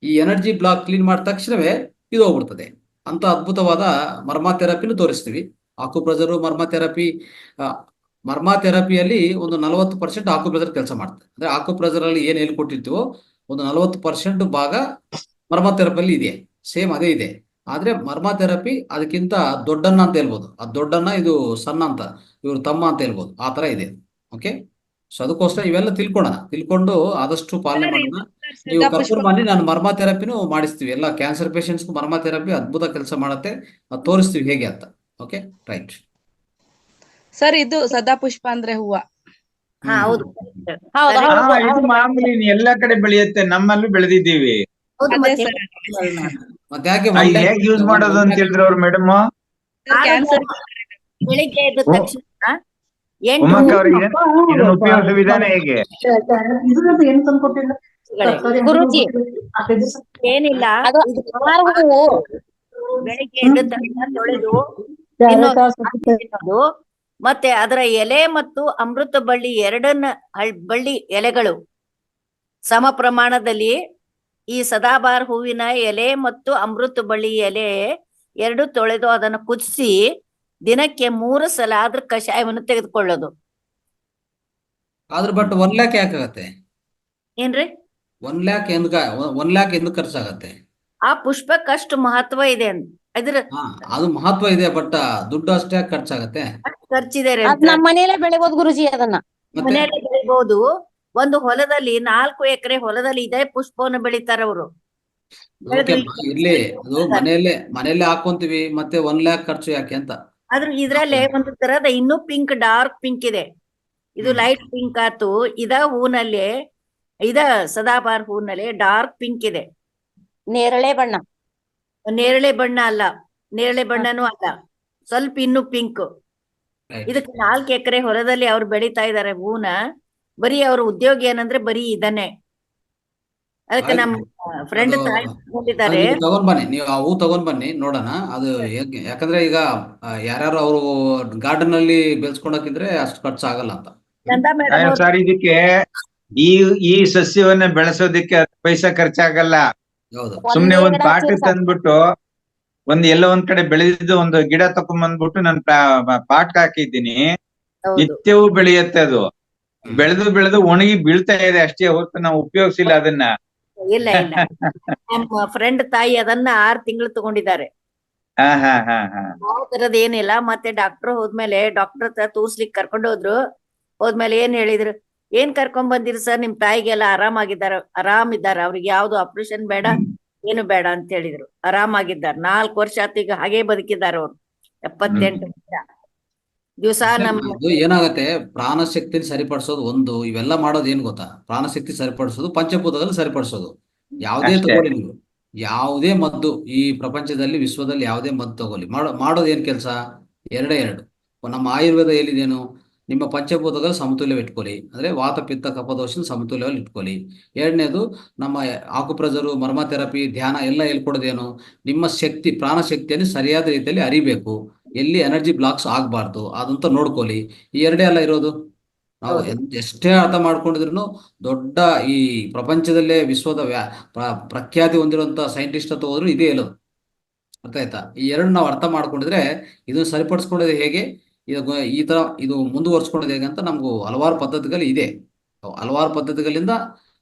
ಈ ಎನರ್ಜಿ ಬ್ಲಾಕ್ ಕ್ಲೀನ್ ಮಾಡಿದ ತಕ್ಷಣವೇ ಇದು ಹೋಗ್ಬಿಡ್ತದೆ. ಅಂತ ಅದ್ಭುತವಾದ ಮರ್ಮ ಥೆರಪಿನೂ ತೋರಿಸ್ತೀವಿ. ಆಕ್ಯುಪ್ರೆಷರ್, ಮರ್ಮ ಥೆರಪಿಯಲ್ಲಿ ಒಂದು 40% ಆಕ್ಯುಪ್ರೆಷರ್ ಕೆಲಸ ಮಾಡ್ತದೆ. ಅಂದ್ರೆ ಆಕ್ಯುಪ್ರೆಷರ್ ಅಲ್ಲಿ ಏನ್ ಹೇಳ್ಕೊಟ್ಟಿರ್ತೀವೋ ಒಂದು 40% ಭಾಗ ಮರ್ಮ ಥೆರಪಿಯಲ್ಲಿ ಇದೆ. ಸೇಮ್ ಅದೇ ಇದೆ. ಆದ್ರೆ ಮರ್ಮ ಥೆರಪಿ ಅದಕ್ಕಿಂತ ದೊಡ್ಡನ್ನ ಅಂತ ಹೇಳ್ಬೋದು. ಅದು ದೊಡ್ಡನ್ನ, ಇದು ಸಣ್ಣ ಅಂತ, ಇವ್ರು ತಮ್ಮ ಅಂತ ಹೇಳ್ಬೋದು. ಆ ತರ ಇದೆ. ಓಕೆ, ಸೊ ಅದಕ್ಕೋಸ್ಕರ ಇವೆಲ್ಲ ತಿಳ್ಕೊಂಡು ಆದಷ್ಟು ಪಾಲನೆ ಮಾಡೋಣ. ನೀವು ಕರ್ಕೊಂಡು ಬನ್ನಿ, ನಾನು ಮರ್ಮ ಥೆರಪಿನೂ ಮಾಡಿಸ್ತೀವಿ. ಎಲ್ಲ ಕ್ಯಾನ್ಸರ್ ಪೇಷಂಟ್ಸ್ಗೂ ಮರ್ಮ ಥೆರಪಿ ಅದ್ಭುತ ಕೆಲಸ ಮಾಡುತ್ತೆ. ಅದು ತೋರಿಸ್ತೀವಿ ಹೇಗೆ ಅಂತ. Okay, right sir. ಇದು ಸದಾಪುಷ್ಪ ಅಂದ್ರೆ ಹೂವ. ಹಾ, ಹೌದು ಹೌದು ಇದು ಮಾಮೂಲಿ ಎಲ್ಲಾ ಕಡೆ ಬೆಳೆಯುತ್ತೆ, ನಮ್ಮಲ್ಲೂ ಬೆಳೆದಿದ್ದೀವಿ. ಹೌದು. ಅದೇ ಮತ್ತೆ ಸರ್. ಮತ್ತೆ ಯಾಕೆ ಹೇಗ್ ಯೂಸ್ ಮಾಡೋದು ಅಂತ ಹೇಳಿದ್ರು ಅವ್ರು ಮೇಡಮ್. ಕ್ಯಾನ್ಸರ್ ಬೆಳಿಗ್ಗೆ ಎದ್ದ ತಕ್ಷಣ 8 ಉಮ್ಮಕ್ಕ ಅವರಿಗೆ ಇದನ್ನ ಉಪಯೋಗಿಸುವ ವಿಧಾನ ಹೇಗೆ? ಗುರೂಜಿ, ಏನಿಲ್ಲ, ಅದು ಇದು ಆಹಾರ ಹೂವು. ಬೆಳಿಗ್ಗೆ ಎದ್ದ ತಕ್ಷಣ ತೊಳೆದು ತಿನ್ನೋದು. ಮತ್ತೆ ಅದರ ಎಲೆ ಮತ್ತು ಅಮೃತ ಬಳ್ಳಿ ಎರಡನ್ನ ಬಳ್ಳಿ ಎಲೆಗಳು ಸಮ ಪ್ರಮಾಣದಲ್ಲಿ ಈ ಸದಾಬಾರ್ ಹೂವಿನ ಎಲೆ ಮತ್ತು ಅಮೃತ ಬಳ್ಳಿ ಎಲೆ ಎರಡು ತೊಳೆದು ಅದನ್ನು ಕುದಿಸಿ ದಿನಕ್ಕೆ 3 ಸಲ ಅದ್ರ ಕಷಾಯವನ್ನು ತೆಗೆದುಕೊಳ್ಳೋದು. ಆದ್ರೆ ಬಟ್ 1 ಲ್ಯಾಕ್ ಯಾಕಾಗತ್ತೆ? ಏನ್ರಿ? 1 ಲ್ಯಾಕ್ 1 ಲ್ಯಾಕ್ ಎಂದು ಖರ್ಚಾಗತ್ತೆ? ಆ ಪುಷ್ಪಕ್ಕಷ್ಟು ಮಹತ್ವ ಇದೆ ಅಂತ. ಅದ್ರ ಅದು ಮಹತ್ವ ಇದೆ, ಬಟ್ ದುಡ್ಡು ಅಷ್ಟೇ ಖರ್ಚಾಗತ್ತೆ. ಖರ್ಚಿದೆ ರೀ. ಅದ್ ನಮ್ ಮನೇಲೆ ಬೆಳಿಬೋದು ಗುರುಜಿ ಅದನ್ನ. ಮತ್ತೆ ಮನೆಯಲ್ಲಿ ಬೆಳಿಬಹುದು. ಒಂದು ಹೊಲದಲ್ಲಿ 4 ಎಕರೆ ಹೊಲದಲ್ಲಿ ಇದೇ ಪುಷ್ಪವನ್ನು ಬೆಳಿತಾರ ಅವರು. ಓಕೆ, ಇರ್ಲಿ, ಅದು ಮನೆಯಲ್ಲೇ ಹಾಕೊಂತೀವಿ, ಮತ್ತೆ 1 ಲ್ಯಾಕ್ ಖರ್ಚು ಯಾಕೆ ಅಂತ. ಆದ್ರೆ ಇದ್ರಲ್ಲೇ ಒಂದು ತರದ ಇನ್ನೂ ಪಿಂಕ್, ಡಾರ್ಕ್ ಪಿಂಕ್ ಇದೆ. ಇದು ಲೈಟ್ ಪಿಂಕ್ ಆತು. ಹೂನಲ್ಲಿ ಸದಾಬಾರ್ ಹೂನಲ್ಲಿ ಡಾರ್ಕ್ ಪಿಂಕ್ ಇದೆ. ನೇರಳೆ ಬಣ್ಣ. ನೇರಳೆ ಬಣ್ಣ ಅಲ್ಲ, ನೇರಳೆ ಬಣ್ಣನೂ ಅಲ್ಲ, ಸ್ವಲ್ಪ ಇನ್ನು ಪಿಂಕ್. ಇದಕ್ಕೆ 4 ಎಕರೆ ಹೊಲದಲ್ಲಿ ಅವ್ರು ಬೆಳಿತಾ ಇದಾರೆ ಹೂನ. ಬರೀ ಅವ್ರ ಉದ್ಯೋಗ ಏನಂದ್ರೆ ಬರೀ ಇದನ್ನೇ. ಅದಕ್ಕೆ ನಮ್ಮ ಫ್ರೆಂಡ್ ತಾಯಿ ತಗೊಂಡಿದ್ದಾರೆ. ತಗೊಂಡ್ ಬನ್ನಿ, ನೀವು ಆ ಹೂ ತಗೊಂಡ್ ಬನ್ನಿ, ನೋಡೋಣ ಅದು ಯಾಕಂದ್ರೆ ಈಗ ಯಾರ್ಯಾರು ಅವರು ಗಾರ್ಡನ್ ಅಲ್ಲಿ ಬೆಳೆಸ್ಕೊಳಕಿದ್ರೆ ಅಷ್ಟು ಖರ್ಚು ಆಗಲ್ಲ ಅಂತ. ಚಂದಾ ಮೇಡಮ್ ಸರ್, ಇದಕ್ಕೆ ಈ ಸಸ್ಯವನ್ನ ಬೆಳೆಸೋದಕ್ಕೆ 10 ಪೈಸಾ ಖರ್ಚಾಗಲ್ಲ. ಹೌದು, ಸುಮ್ನೆ ಒಂದ್ ಪಾಟ್ ತಂದ್ಬಿಟ್ಟು ಎಲ್ಲೋ ಒಂದ್ ಕಡೆ ಬೆಳೆದಿದ್ದು ಒಂದು ಗಿಡ ತಕೊಂಡ್ಬಂದ್ಬಿಟ್ಟು ನಾನು ಪಾಟ್ ಹಾಕಿದ್ದೀನಿ. ನಿತ್ಯವೂ ಬೆಳೆಯುತ್ತೆ ಅದು. ಬೆಳೆದು ಒಣಗಿ ಬೀಳ್ತಾ ಇದೆ ಅಷ್ಟೇ ಹೊರತು ನಾವು ಉಪಯೋಗಿಸಿಲ್ಲ ಅದನ್ನ. ಇಲ್ಲ ನಮ್ಮ ಫ್ರೆಂಡ್ ತಾಯಿ ಅದನ್ನ 6 ತಿಂಗಳು ತಗೊಂಡಿದ್ದಾರೆ. ಯಾವ ತರದ್ ಏನಿಲ್ಲ. ಮತ್ತೆ ಡಾಕ್ಟರ್ ಹೋದ್ಮೇಲೆ ಡಾಕ್ಟರ್ ಹತ್ರ ತೋರ್ಸ್ಲಿಕ್ ಕರ್ಕೊಂಡು ಹೋದ್ಮೇಲೆ ಏನ್ ಹೇಳಿದ್ರು, ಏನ್ ಕರ್ಕೊಂಡ್ ಬಂದಿರಿ ಸರ್, ನಿಮ್ ತಾಯಿಗೆಲ್ಲ ಆರಾಮಿದ್ದಾರ, ಅವ್ರಿಗೆ ಯಾವ್ದು ಆಪರೇಷನ್ ಬೇಡ, ಏನು ಬೇಡ ಅಂತ ಹೇಳಿದ್ರು. ಆರಾಮಾಗಿದ್ದಾರೆ. 4 ವರ್ಷ ಆತ ಈಗ ಹಾಗೆ ಬದುಕಿದ್ದಾರೆ ಅವ್ರು. 78 ವರ್ಷ ದಿವಸ. ಅದು ಏನಾಗತ್ತೆ, ಪ್ರಾಣಶಕ್ತಿನ ಸರಿಪಡಿಸೋದು ಒಂದು, ಇವೆಲ್ಲ ಮಾಡೋದು ಏನ್ ಗೊತ್ತಾ, ಪ್ರಾಣಶಕ್ತಿ ಸರಿಪಡಿಸೋದು, ಪಂಚಭೂತದಲ್ಲಿ ಸರಿಪಡಿಸೋದು. ಯಾವುದೇ ತಗೊಳ್ಳಿ ನೀವು, ಯಾವುದೇ ಮದ್ದು ಈ ಪ್ರಪಂಚದಲ್ಲಿ, ವಿಶ್ವದಲ್ಲಿ ಯಾವುದೇ ಮದ್ದು ತಗೊಳ್ಳಿ, ಮಾಡೋದು ಏನ್ ಕೆಲಸ? ಎರಡೇ ಎರಡು. ನಮ್ಮ ಆಯುರ್ವೇದ ಹೇಳಿದೇನು, ನಿಮ್ಮ ಪಂಚಭೂತಗಳು ಸಮತೋಲ್ಯ ಇಟ್ಕೊಳ್ಳಿ, ಅಂದ್ರೆ ವಾತ ಪಿತ್ತ ಕಫದೋಷನ ಸಮತೋಲ್ಯದಲ್ಲಿ ಇಟ್ಕೊಳ್ಳಿ. ಎರಡನೇದು ನಮ್ಮ ಆಕ್ಯುಪ್ರೆಷರು, ಮರ್ಮ ಥೆರಪಿ, ಧ್ಯಾನ ಎಲ್ಲ ಹೇಳ್ಕೊಡೋದೇನು, ನಿಮ್ಮ ಶಕ್ತಿ, ಪ್ರಾಣಶಕ್ತಿಯನ್ನು ಸರಿಯಾದ ರೀತಿಯಲ್ಲಿ ಅರಿಬೇಕು, ಎಲ್ಲಿ ಎನರ್ಜಿ ಬ್ಲಾಕ್ಸ್ ಆಗಬಾರ್ದು ಅದಂತ ನೋಡ್ಕೊಳ್ಳಿ. ಈ ಎರಡೇ ಅಲ್ಲ ಇರೋದು. ನಾವು ಎಷ್ಟೇ ಅರ್ಥ ಮಾಡ್ಕೊಂಡಿದ್ರು ದೊಡ್ಡ ಈ ಪ್ರಪಂಚದಲ್ಲೇ ವಿಶ್ವದ ಪ್ರಖ್ಯಾತಿ ಹೊಂದಿರುವಂತ ಸೈಂಟಿಸ್ಟ್ ಅಂತ ಹೋದ್ರು ಇದೇ ಹೇಳೋದು. ಅರ್ಥ ಆಯ್ತಾ? ಈ ಎರಡು ನಾವು ಅರ್ಥ ಮಾಡ್ಕೊಂಡಿದ್ರೆ ಇದನ್ನು ಸರಿಪಡಿಸ್ಕೊಳ್ಳೋದು ಹೇಗೆ, ಈ ತರ ಇದು ಮುಂದುವರ್ಸ್ಕೊಳ್ಳೋದು ಹೇಗೆ ಅಂತ ನಮಗೂ ಹಲವಾರು ಪದ್ಧತಿಗಳು ಇದೆ. ಹಲವಾರು ಪದ್ಧತಿಗಳಿಂದ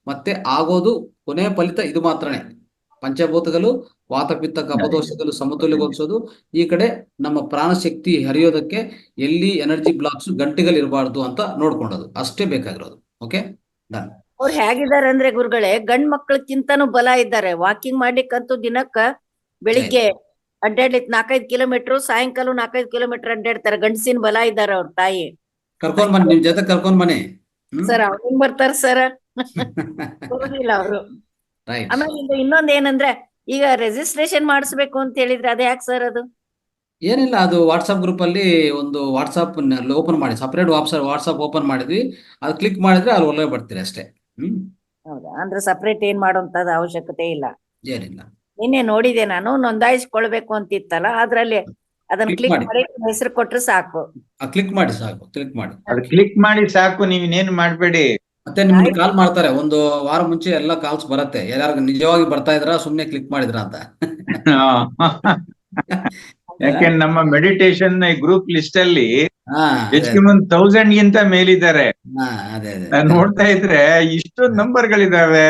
ಮತ್ತೆ ಆಗೋದು ಕೊನೆಯ ಫಲಿತ ಇದು ಮಾತ್ರನೇ. ಪಂಚಭೂತಗಳು, ವಾತ ಪಿತ್ತ ಕಫದೋಷಗಳು ಸಮತೋಲ್ಯಗೊಳಿಸೋದು, ಈ ಕಡೆ ನಮ್ಮ ಪ್ರಾಣಶಕ್ತಿ ಹರಿಯೋದಕ್ಕೆ ಎಲ್ಲಿ ಎನರ್ಜಿ ಬ್ಲಾಕ್ಸ್ ಗಂಟೆಗಳಿರಬಾರ್ದು ಅಂತ ನೋಡ್ಕೊಂಡದು ಅಷ್ಟೇ ಬೇಕಾಗಿರೋದು. Okay, done. ಅವ್ರು ಹೇಗಿದ್ದಾರೆ ಅಂದ್ರೆ ಗುರುಗಳೇ, ಗಂಡ್ ಮಕ್ಳಕ್ಕಿಂತನೂ ಬಲ ಇದ್ದಾರೆ. ವಾಕಿಂಗ್ ಮಾಡ್ಲಿಕ್ಕಂತೂ ದಿನಕ್ಕ ಬೆಳಿಗ್ಗೆ ಅಡ್ಡಾಡ್ಲಿಕ್ 4-5 ಕಿಲೋಮೀಟರ್, ಸಾಯಂಕಾಲ 4-5 ಕಿಲೋಮೀಟರ್ ಅಡ್ಡಾಡ್ತಾರೆ. ಗಂಡಸಿನ ಬಲ ಇದ್ದಾರೆ ಅವ್ರ ತಾಯಿ. ಕರ್ಕೊಂಡ್ ಬನ್ನಿ, ನಿಮ್ ಜೊತೆ ಕರ್ಕೊಂಡ್ ಬನ್ನಿ. ಸರ್ ಅವ್ರು ಬರ್ತಾರ ಸರ್, ಬರೋದಿಲ್ಲ ಅವರು. ರೈಟ್. ಆಮೇಲೆ ಇನ್ನೊಂದ್ ಏನಂದ್ರೆ, ಈಗ ರಿಜಿಸ್ಟ್ರೇಷನ್ ಮಾಡಿಸ್ಬೇಕು ಅಂತ ಹೇಳಿದ್ರೆ ಅದು ಯಾಕೆ ಸರ್? ಅದು ಏನಿಲ್ಲ, ಅದು ವಾಟ್ಸಪ್ ಗ್ರೂಪ್ ಅಲ್ಲಿ ಒಂದು ವಾಟ್ಸಪ್ ಓಪನ್ ಮಾಡಿ, ಸಪರೇಟ್ ವಾಟ್ಸಪ್ ಓಪನ್ ಮಾಡಿದ್ವಿ. ಅದು ಕ್ಲಿಕ್ ಮಾಡಿದ್ರೆ ಅಲ್ಲಿ ಒಳಗೆ ಬರ್ತೀರಿ ಅಷ್ಟೇ. ಹೌದಾ? ಅಂದ್ರೆ ಸಪರೇಟ್ ಏನ್ ಮಾಡೋಂತದ ಅವಶ್ಯಕತೆ ಇಲ್ಲ. ಏನಿಲ್ಲ. ನಿನ್ನೆ ನೋಡಿದೆ ನಾನು, ನೋಂದಾಯಿಸ್ಕೊಳ್ಬೇಕು ಅಂತಿತ್ತಲ್ಲ, ಅದ್ರಲ್ಲಿ ಅದನ್ನ Click ಕ್ಲಿಕ್ ಮಾಡಿ. ಮಾಡಿ ಹೆಸರು ಕೊಟ್ರೆ ಸಾಕು. ಕ್ಲಿಕ್ ಮಾಡಿ ಸಾಕು, ಕ್ಲಿಕ್ ಮಾಡಿ. ಅದು ಕ್ಲಿಕ್ ಮಾಡಿ ಸಾಕು, ನೀವೇನೇನು ಮಾಡ್ಬೇಡಿ. ಮತ್ತೆ ನಿಮ್ಗೆ ಕಾಲ್ ಮಾಡ್ತಾರೆ, ಒಂದು ವಾರ ಮುಂಚೆ ಎಲ್ಲ ಕಾಲ್ಸ್ ಬರುತ್ತೆ, ಯಾರು ನಿಜವಾಗಿ ಬರ್ತಾ ಇದ್ರ ಸುಮ್ನೆ ಕ್ಲಿಕ್ ಮಾಡಿದ್ರ ಅಂತ. ಯಾಕೆಂದ್ರೆ ನಮ್ಮ ಮೆಡಿಟೇಷನ್ ಗ್ರೂಪ್ ಲಿಸ್ಟ್ ಅಲ್ಲಿ ಹಾ, ಹೆಚ್ಚು ಮುಂದ್ 1000 ಗಿಂತ ಮೇಲಿದ್ದಾರೆ. ಅದೇ ನಾನ್ ನೋಡ್ತಾ ಇದ್ರೆ ಇಷ್ಟೊಂದು ನಂಬರ್ಗಳಿದಾವೆ.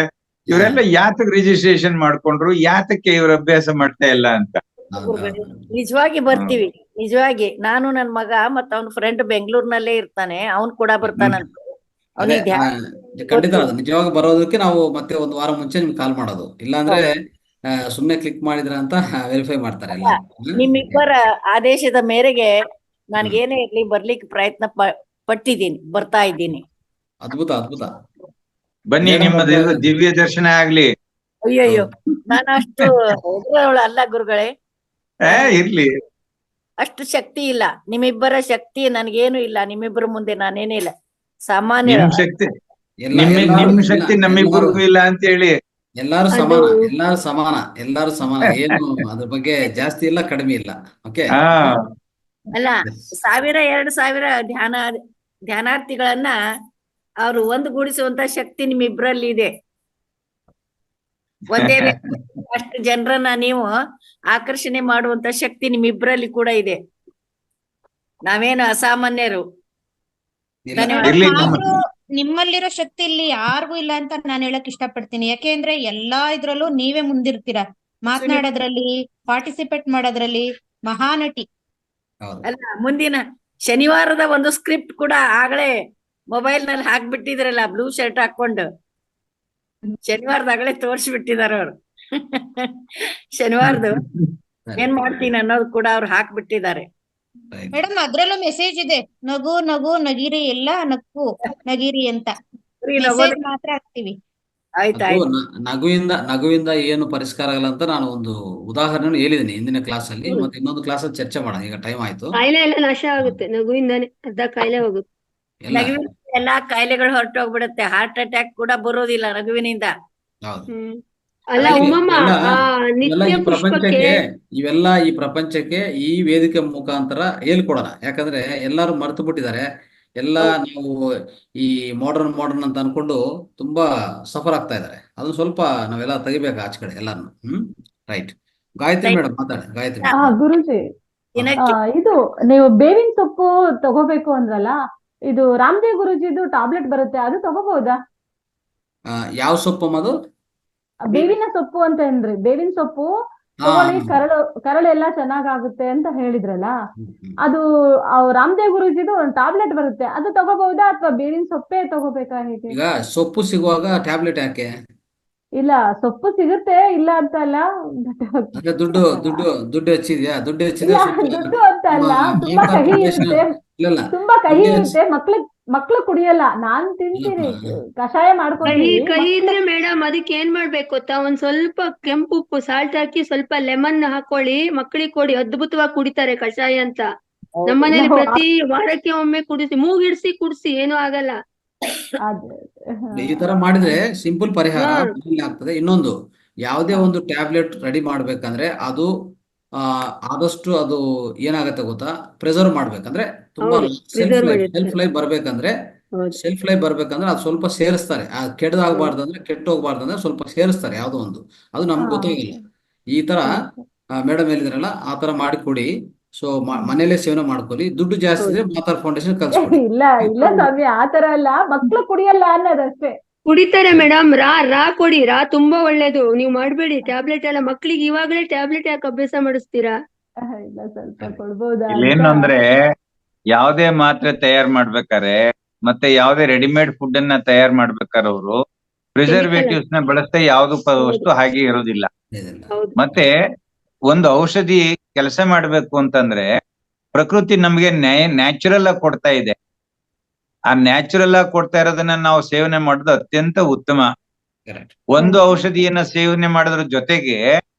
ಇವರೆಲ್ಲ ಯಾತಕ್ ರಿಜಿಸ್ಟ್ರೇಷನ್ ಮಾಡ್ಕೊಂಡ್ರು, ಯಾತಕ್ಕೆ ಇವ್ರ ಅಭ್ಯಾಸ ಮಾಡ್ತಾ ಇಲ್ಲ ಅಂತ. ನಿಜವಾಗಿ ಬರ್ತೀವಿ, ನಿಜವಾಗಿ. ನಾನು ನನ್ ಮಗ ಮತ್ತ ಅವ್ನ ಫ್ರೆಂಡ್ ಬೆಂಗಳೂರಿನಲ್ಲೇ ಇರ್ತಾನೆ, ಅವ್ನ್ ಕೂಡ ಬರ್ತಾನಂತ. ಅದೇ ಅವನಿಗೆ ಖಂಡಿತ ಅದು ನಿಜವಾಗಿ ಬರೋದಕ್ಕೆ ನಾವು ಮತ್ತೆ ಒಂದು ವಾರ ಮುಂಚೆ ನಿಮ್ಗೆ ಕಾಲ್ ಮಾಡೋದು. ಇಲ್ಲಾಂದ್ರೆ ಸುಮ್ನೆ ಕ್ಲಿಕ್ ಮಾಡಿದ್ರ ಅಂತ ವೆರಿಫೈ ಮಾಡ್ತಾರೆ ಎಲ್ಲ. ನಿಮ್ಮಿಬ್ಬರ ಆದೇಶದ ಮೇರೆಗೆ ನನ್ಗೇನೇ ಇರ್ಲಿ ಬರ್ಲಿಕ್ಕೆ ಪ್ರಯತ್ನ ಪಟ್ಟಿದ್ದೀನಿ, ಬರ್ತಾ ಇದ್ದೀನಿ. ಅದ್ಭುತ, ಅದ್ಭುತ. ಬನ್ನಿ, ನಿಮ್ಮ ದಿವ್ಯ ದರ್ಶನ ಆಗ್ಲಿ. ಅಯ್ಯಯ್ಯೋ, ನಾನು ಅಷ್ಟು ಹೆದರೋಳು ಅಲ್ಲ ಗುರುಗಳೇ, ಇರ್ಲಿ. ಅಷ್ಟು ಶಕ್ತಿ ಇಲ್ಲ. ನಿಮ್ಮಿಬ್ಬರ ಶಕ್ತಿ ನನ್ಗೇನು ಇಲ್ಲ. ನಿಮ್ಮಿಬ್ಬರ ಮುಂದೆ ನಾನೇನೇ ಇಲ್ಲ, ಸಾಮಾನ್ಯ. ನಿಮ್ ಶಕ್ತಿ ನಿಮ್ ಶಕ್ತಿ ನಮ್ಮಿಬ್ಬರಿಗೂ ಇಲ್ಲ ಅಂತ ಹೇಳಿ. ಎಲ್ಲಾರು ಸಮಾನ, ಎಲ್ಲಾರು ಸಮಾನ, ಎಲ್ಲಾರು ಸಮಾನ. ಏನು ಅದ್ರ ಬಗ್ಗೆ ಜಾಸ್ತಿ ಇಲ್ಲ, ಕಡಿಮೆ ಇಲ್ಲ. ಓಕೆ. ಅಲ್ಲ, 1000-2000 ಧ್ಯಾನಾರ್ಥಿಗಳನ್ನ ಅವ್ರು ಒಂದುಗೂಡಿಸುವಂತ ಶಕ್ತಿ ನಿಮ್ಮಿಬ್ರಲ್ಲಿ ಇದೆ. ಒಂದೇ ಅಷ್ಟು ಜನರನ್ನ ನೀವು ಆಕರ್ಷಣೆ ಮಾಡುವಂತ ಶಕ್ತಿ ನಿಮ್ಮಿಬ್ರಲ್ಲಿ ಕೂಡ ಇದೆ. ನಾವೇನು ಅಸಾಮಾನ್ಯರು. ಆದ್ರೂ ನಿಮ್ಮಲ್ಲಿರೋ ಶಕ್ತಿ ಇಲ್ಲಿ ಯಾರಿಗೂ ಇಲ್ಲ ಅಂತ ನಾನು ಹೇಳಕ್ ಇಷ್ಟಪಡ್ತೀನಿ. ಯಾಕೆಂದ್ರೆ ಎಲ್ಲಾ ಇದ್ರಲ್ಲೂ ನೀವೇ ಮುಂದಿರ್ತೀರಾ, ಮಾತನಾಡೋದ್ರಲ್ಲಿ, ಪಾರ್ಟಿಸಿಪೇಟ್ ಮಾಡೋದ್ರಲ್ಲಿ ಮಹಾನಟಿ. ಅಲ್ಲ, ಮುಂದಿನ ಶನಿವಾರದ ಒಂದು ಸ್ಕ್ರಿಪ್ಟ್ ಕೂಡ ಆಗಲೇ ಮೊಬೈಲ್ ನಲ್ಲಿ ಹಾಕ್ಬಿಟ್ಟಿದ್ರಲ್ಲ, ಬ್ಲೂ ಶರ್ಟ್ ಹಾಕೊಂಡು. ಶನಿವಾರದಾಗಲೇ ತೋರ್ಸ್ಬಿಟ್ಟಿದಾರ ಅವ್ರು. ಶನಿವಾರದು ಏನ್ ಮಾಡ್ತೀನಿ ಅನ್ನೋದು ಕೂಡ ಅವ್ರು ಹಾಕ್ಬಿಟ್ಟಿದ್ದಾರೆ. ಮೇಡಮ್ ಅದ್ರಲ್ಲೂ ಮೆಸೇಜ್ ಇದೆ, ನಗು ನಗು ನಗಿರಿ, ಎಲ್ಲ ನಕ್ಕು ನಗಿರಿ ಅಂತ ಮೆಸೇಜ್ ಮಾತ್ರ ಹಾಕ್ತಿವಿ. ನಗುವಿಂದ ಏನು ಪರಿಷ್ಕಾರ ಆಗಲ್ಲ ಅಂತ ನಾನು ಒಂದು ಉದಾಹರಣೆ ಹೇಳಿದ್ದೀನಿ ಹಿಂದಿನ ಕ್ಲಾಸ್ ಅಲ್ಲಿ. ಮತ್ತೆ ಇನ್ನೊಂದು ಕ್ಲಾಸ್ ಅಲ್ಲಿ ಚರ್ಚೆ ಮಾಡೋಣ. ಈಗ ಟೈಮ್ ಆಯ್ತು. ಕಾಯಿಲೆ ಎಲ್ಲ ನಾಶ ಆಗುತ್ತೆ ನಗುವಿಂದಾನೆ, ಅರ್ಧ ಕಾಯಿಲೆ ಹೋಗುತ್ತೆ. ಎಲ್ಲಾ ಕಾಯಿಲೆಗಳು ಹೊರಟೋಗ್ಬಿಡುತ್ತೆ. ಹಾರ್ಟ್ ಅಟ್ಯಾಕ್ ಕೂಡ ಬರೋದಿಲ್ಲ ನಗುವಿನಿಂದ. ಅಲ್ಲ ಉಮ್ಮಮ್ಮ, ನಿತ್ಯ ಪುಷ್ಪಕ್ಕೆ ಇವೆಲ್ಲ ಈ ಪ್ರಪಂಚಕ್ಕೆ ಈ ವೇದಿಕೆ ಮುಖಾಂತರ ಹೇಳ್ಕೊಡೋಣ. ಯಾಕಂದ್ರೆ ಎಲ್ಲಾರು ಮರ್ತು ಬಿಟ್ಟಿದ್ದಾರೆ. ಎಲ್ಲ ನಾವು ಈ ಮಾಡರ್ನ್ ಅಂತ ಅನ್ಕೊಂಡು ತುಂಬಾ ಸಫರ್ ಆಗ್ತಾ ಇದಾರೆ. ಅದನ್ನ ಸ್ವಲ್ಪ ನಾವೆಲ್ಲ ತೆಗಿಬೇಕು ಆಚೆ ಕಡೆ ಎಲ್ಲಾನು. ರೈಟ್. ಗಾಯತ್ರಿ ಮೇಡಮ್ ಮಾತಾಡಿ. ಗಾಯತ್ರಿ ಗುರುಜಿ, ಇದು ನೀವು ಬೇವಿನ ಸೊಪ್ಪು ತಗೋಬೇಕು ಅಂದ್ರಲ್ಲ, ಇದು ರಾಮದೇವ್ ಗುರುಜಿದು ಟಾಬ್ಲೆಟ್ ಬರುತ್ತೆ, ಅದು ತಗೋಬಹುದಾ? ಯಾವ ಸೊಪ್ಪು ಅದು? ಬೇವಿನ ಸೊಪ್ಪು ಅಂತ ಏನ್ರಿ? ಬೇವಿನ ಸೊಪ್ಪು ತಗೊಳ್ಳಿ, ಕರಳೆಲ್ಲ ಚೆನ್ನಾಗಾಗುತ್ತೆ ಅಂತ ಹೇಳಿದ್ರಲ್ಲ, ಅದು ರಾಮದೇವ್ ಗುರುಜಿದು ಒಂದು ಟಾಬ್ಲೆಟ್ ಬರುತ್ತೆ, ಅದು ತಗೋಬಹುದಾ ಅಥವಾ ಬೇವಿನ ಸೊಪ್ಪೇ ತಗೋಬೇಕಾ? ಹೇಗೆ? ಈಗ ಸೊಪ್ಪು ಸಿಗುವಾಗ ಟ್ಯಾಬ್ಲೆಟ್ ಯಾಕೆ? ಇಲ್ಲ, ಸೊಪ್ಪು ಸಿಗುತ್ತೆ, ಇಲ್ಲ ಅಂತ ಅಲ್ಲ. ದುಡ್ಡು ಹೆಚ್ಚಿದ್ಯಾ? ದುಡ್ಡು ಹೆಚ್ಚಿದ್ರೆ ದುಡ್ಡು ಅಂತ ಅಲ್ಲ, ತುಂಬಾ ಕಹಿ ಇರುತ್ತೆ, ತುಂಬಾ ಕಹಿ ಇರುತ್ತೆ. ಮಕ್ಳು ಕುಡಿಯಲ್ಲ, ನಾನ್ ತಿಂತೀನಿ, ಕಷಾಯ ಮಾಡ್ಕೊಂಡು. ಕಹಿ ಇದ್ರೆ ಮೇಡಮ್ ಅದಕ್ಕೆ ಏನ್ ಮಾಡ್ಬೇಕು ಗೊತ್ತಾ, ಒಂದ್ ಸ್ವಲ್ಪ ಕೆಂಪು ಉಪ್ಪು ಸಾಲ್ಟ್ ಹಾಕಿ ಸ್ವಲ್ಪ ಲೆಮನ್ ಹಾಕೊಳ್ಳಿ, ಮಕ್ಕಳಿಗೆ ಕೊಡಿ, ಅದ್ಭುತವಾಗಿ ಕುಡಿತಾರೆ ಕಷಾಯ ಅಂತ. ನಮ್ಮನೇಲಿ ಪ್ರತಿ ವಾರಕ್ಕೆ ಒಮ್ಮೆ ಕುಡಿಸಿ, ಮೂಗಿಡ್ಸಿ ಕುಡಿಸಿ, ಏನೂ ಆಗಲ್ಲ. ಈ ತರ ಮಾಡಿದ್ರೆ ಸಿಂಪಲ್ ಪರಿಹಾರ ಆಗ್ತದೆ. ಇನ್ನೊಂದು, ಯಾವುದೇ ಒಂದು ಟ್ಯಾಬ್ಲೆಟ್ ರೆಡಿ ಮಾಡ್ಬೇಕಂದ್ರೆ ಅದು ಆದಷ್ಟು ಅದು ಏನಾಗತ್ತೆ ಗೊತ್ತಾ, ಪ್ರಿಸರ್ವ್ ಮಾಡ್ಬೇಕಂದ್ರೆ ತುಂಬಾ ಸೆಲ್ಫ್ ಲೈಫ್ ಬರ್ಬೇಕಂದ್ರೆ ಹೌದು. ಶೆಲ್ಫ್ ಲೈಫ್ ಬರ್ಬೇಕಂದ್ರೆ ಅದು ಸ್ವಲ್ಪ ಸೇರಿಸ್ತಾರೆ. ಕೆಟ್ಟದಾಗಬಾರ್ದು ಅಂದ್ರೆ ಕೆಟ್ಟು ಹೋಗ್ಬಾರ್ದು ಅಂದ್ರೆ ಸ್ವಲ್ಪ ಸೇರಿಸ್ತಾರೆ ಯಾವ್ದೋ ಒಂದು, ಅದು ನಮ್ಗೆ ಗೊತ್ತಾಗಿಲ್ಲ. ಈ ತರ ಮೇಡಮ್ ಹೇಳಿದ್ರಲ್ಲ ಆ ತರ ಮಾಡಿ ಕೊಡಿ. ಸೊ ಮನೇಲೆ ಸೇವನೆ ಮಾಡ್ಕೊಳ್ಳಿ. ದುಡ್ಡು ಜಾಸ್ತಿ ಇದ್ರೆ ಮಾತಾರ್ ಫೌಂಡೇಶನ್ ಕಳ್ಸ್ಕೊಡಿ. ಇಲ್ಲ ಇಲ್ಲ ಸ್ವಾಮಿ, ಆತರ ಅಲ್ಲ, ಮಕ್ಳು ಕುಡಿಯಲ್ಲ ಅನ್ನೋದಷ್ಟೇ. ಕುಡಿತಾರೆ ಮೇಡಮ್, ರಾ ಕೊಡಿ, ರಾ ತುಂಬಾ ಒಳ್ಳೇದು. ನೀವು ಮಾಡ್ಬೇಡಿ ಟ್ಯಾಬ್ಲೆಟ್ ಎಲ್ಲ. ಮಕ್ಳಿಗೆ ಇವಾಗಲೇ ಟ್ಯಾಬ್ಲೆಟ್ ಯಾಕೆ ಅಭ್ಯಾಸ ಮಾಡಿಸ್ತೀರಾ? ಇಲ್ಲ, ಸ್ವಲ್ಪ ಕೊಡ್ಬೋದಾ ಇಲ್ಲೇನು ಅಂತ. ಅಂದ್ರೆ ಯಾವ್ದೇ ಮಾತ್ರೆ ತಯಾರು ಮಾಡ್ಬೇಕಾರೆ ಮತ್ತೆ ಯಾವ್ದೇ ರೆಡಿಮೇಡ್ ಫುಡ್ ಅನ್ನ ತಯಾರು ಮಾಡ್ಬೇಕಾದ್ರೆ ಅವರು ಪ್ರಿಸರ್ವೇಟಿವ್ಸ್ ನ ಬಳಸ್ತಾ ಯಾವ್ದು ವಸ್ತು ಹಾಗೆ ಇರೋದಿಲ್ಲ. ಹೌದು. ಮತ್ತೆ ಒಂದು ಔಷಧಿ ಕೆಲಸ ಮಾಡ್ಬೇಕು ಅಂತಂದ್ರೆ ಪ್ರಕೃತಿ ನಮ್ಗೆ ನ್ಯಾಚುರಲ್ ಆಗಿ ಕೊಡ್ತಾ ಇದೆ. ಆ ನ್ಯಾಚುರಲ್ ಆಗಿ ಕೊಡ್ತಾ ಇರೋದನ್ನ ನಾವು ಸೇವನೆ ಮಾಡೋದು ಅತ್ಯಂತ ಉತ್ತಮ. ಒಂದು ಔಷಧಿಯನ್ನ ಸೇವನೆ ಮಾಡೋದ್ರ ಜೊತೆಗೆ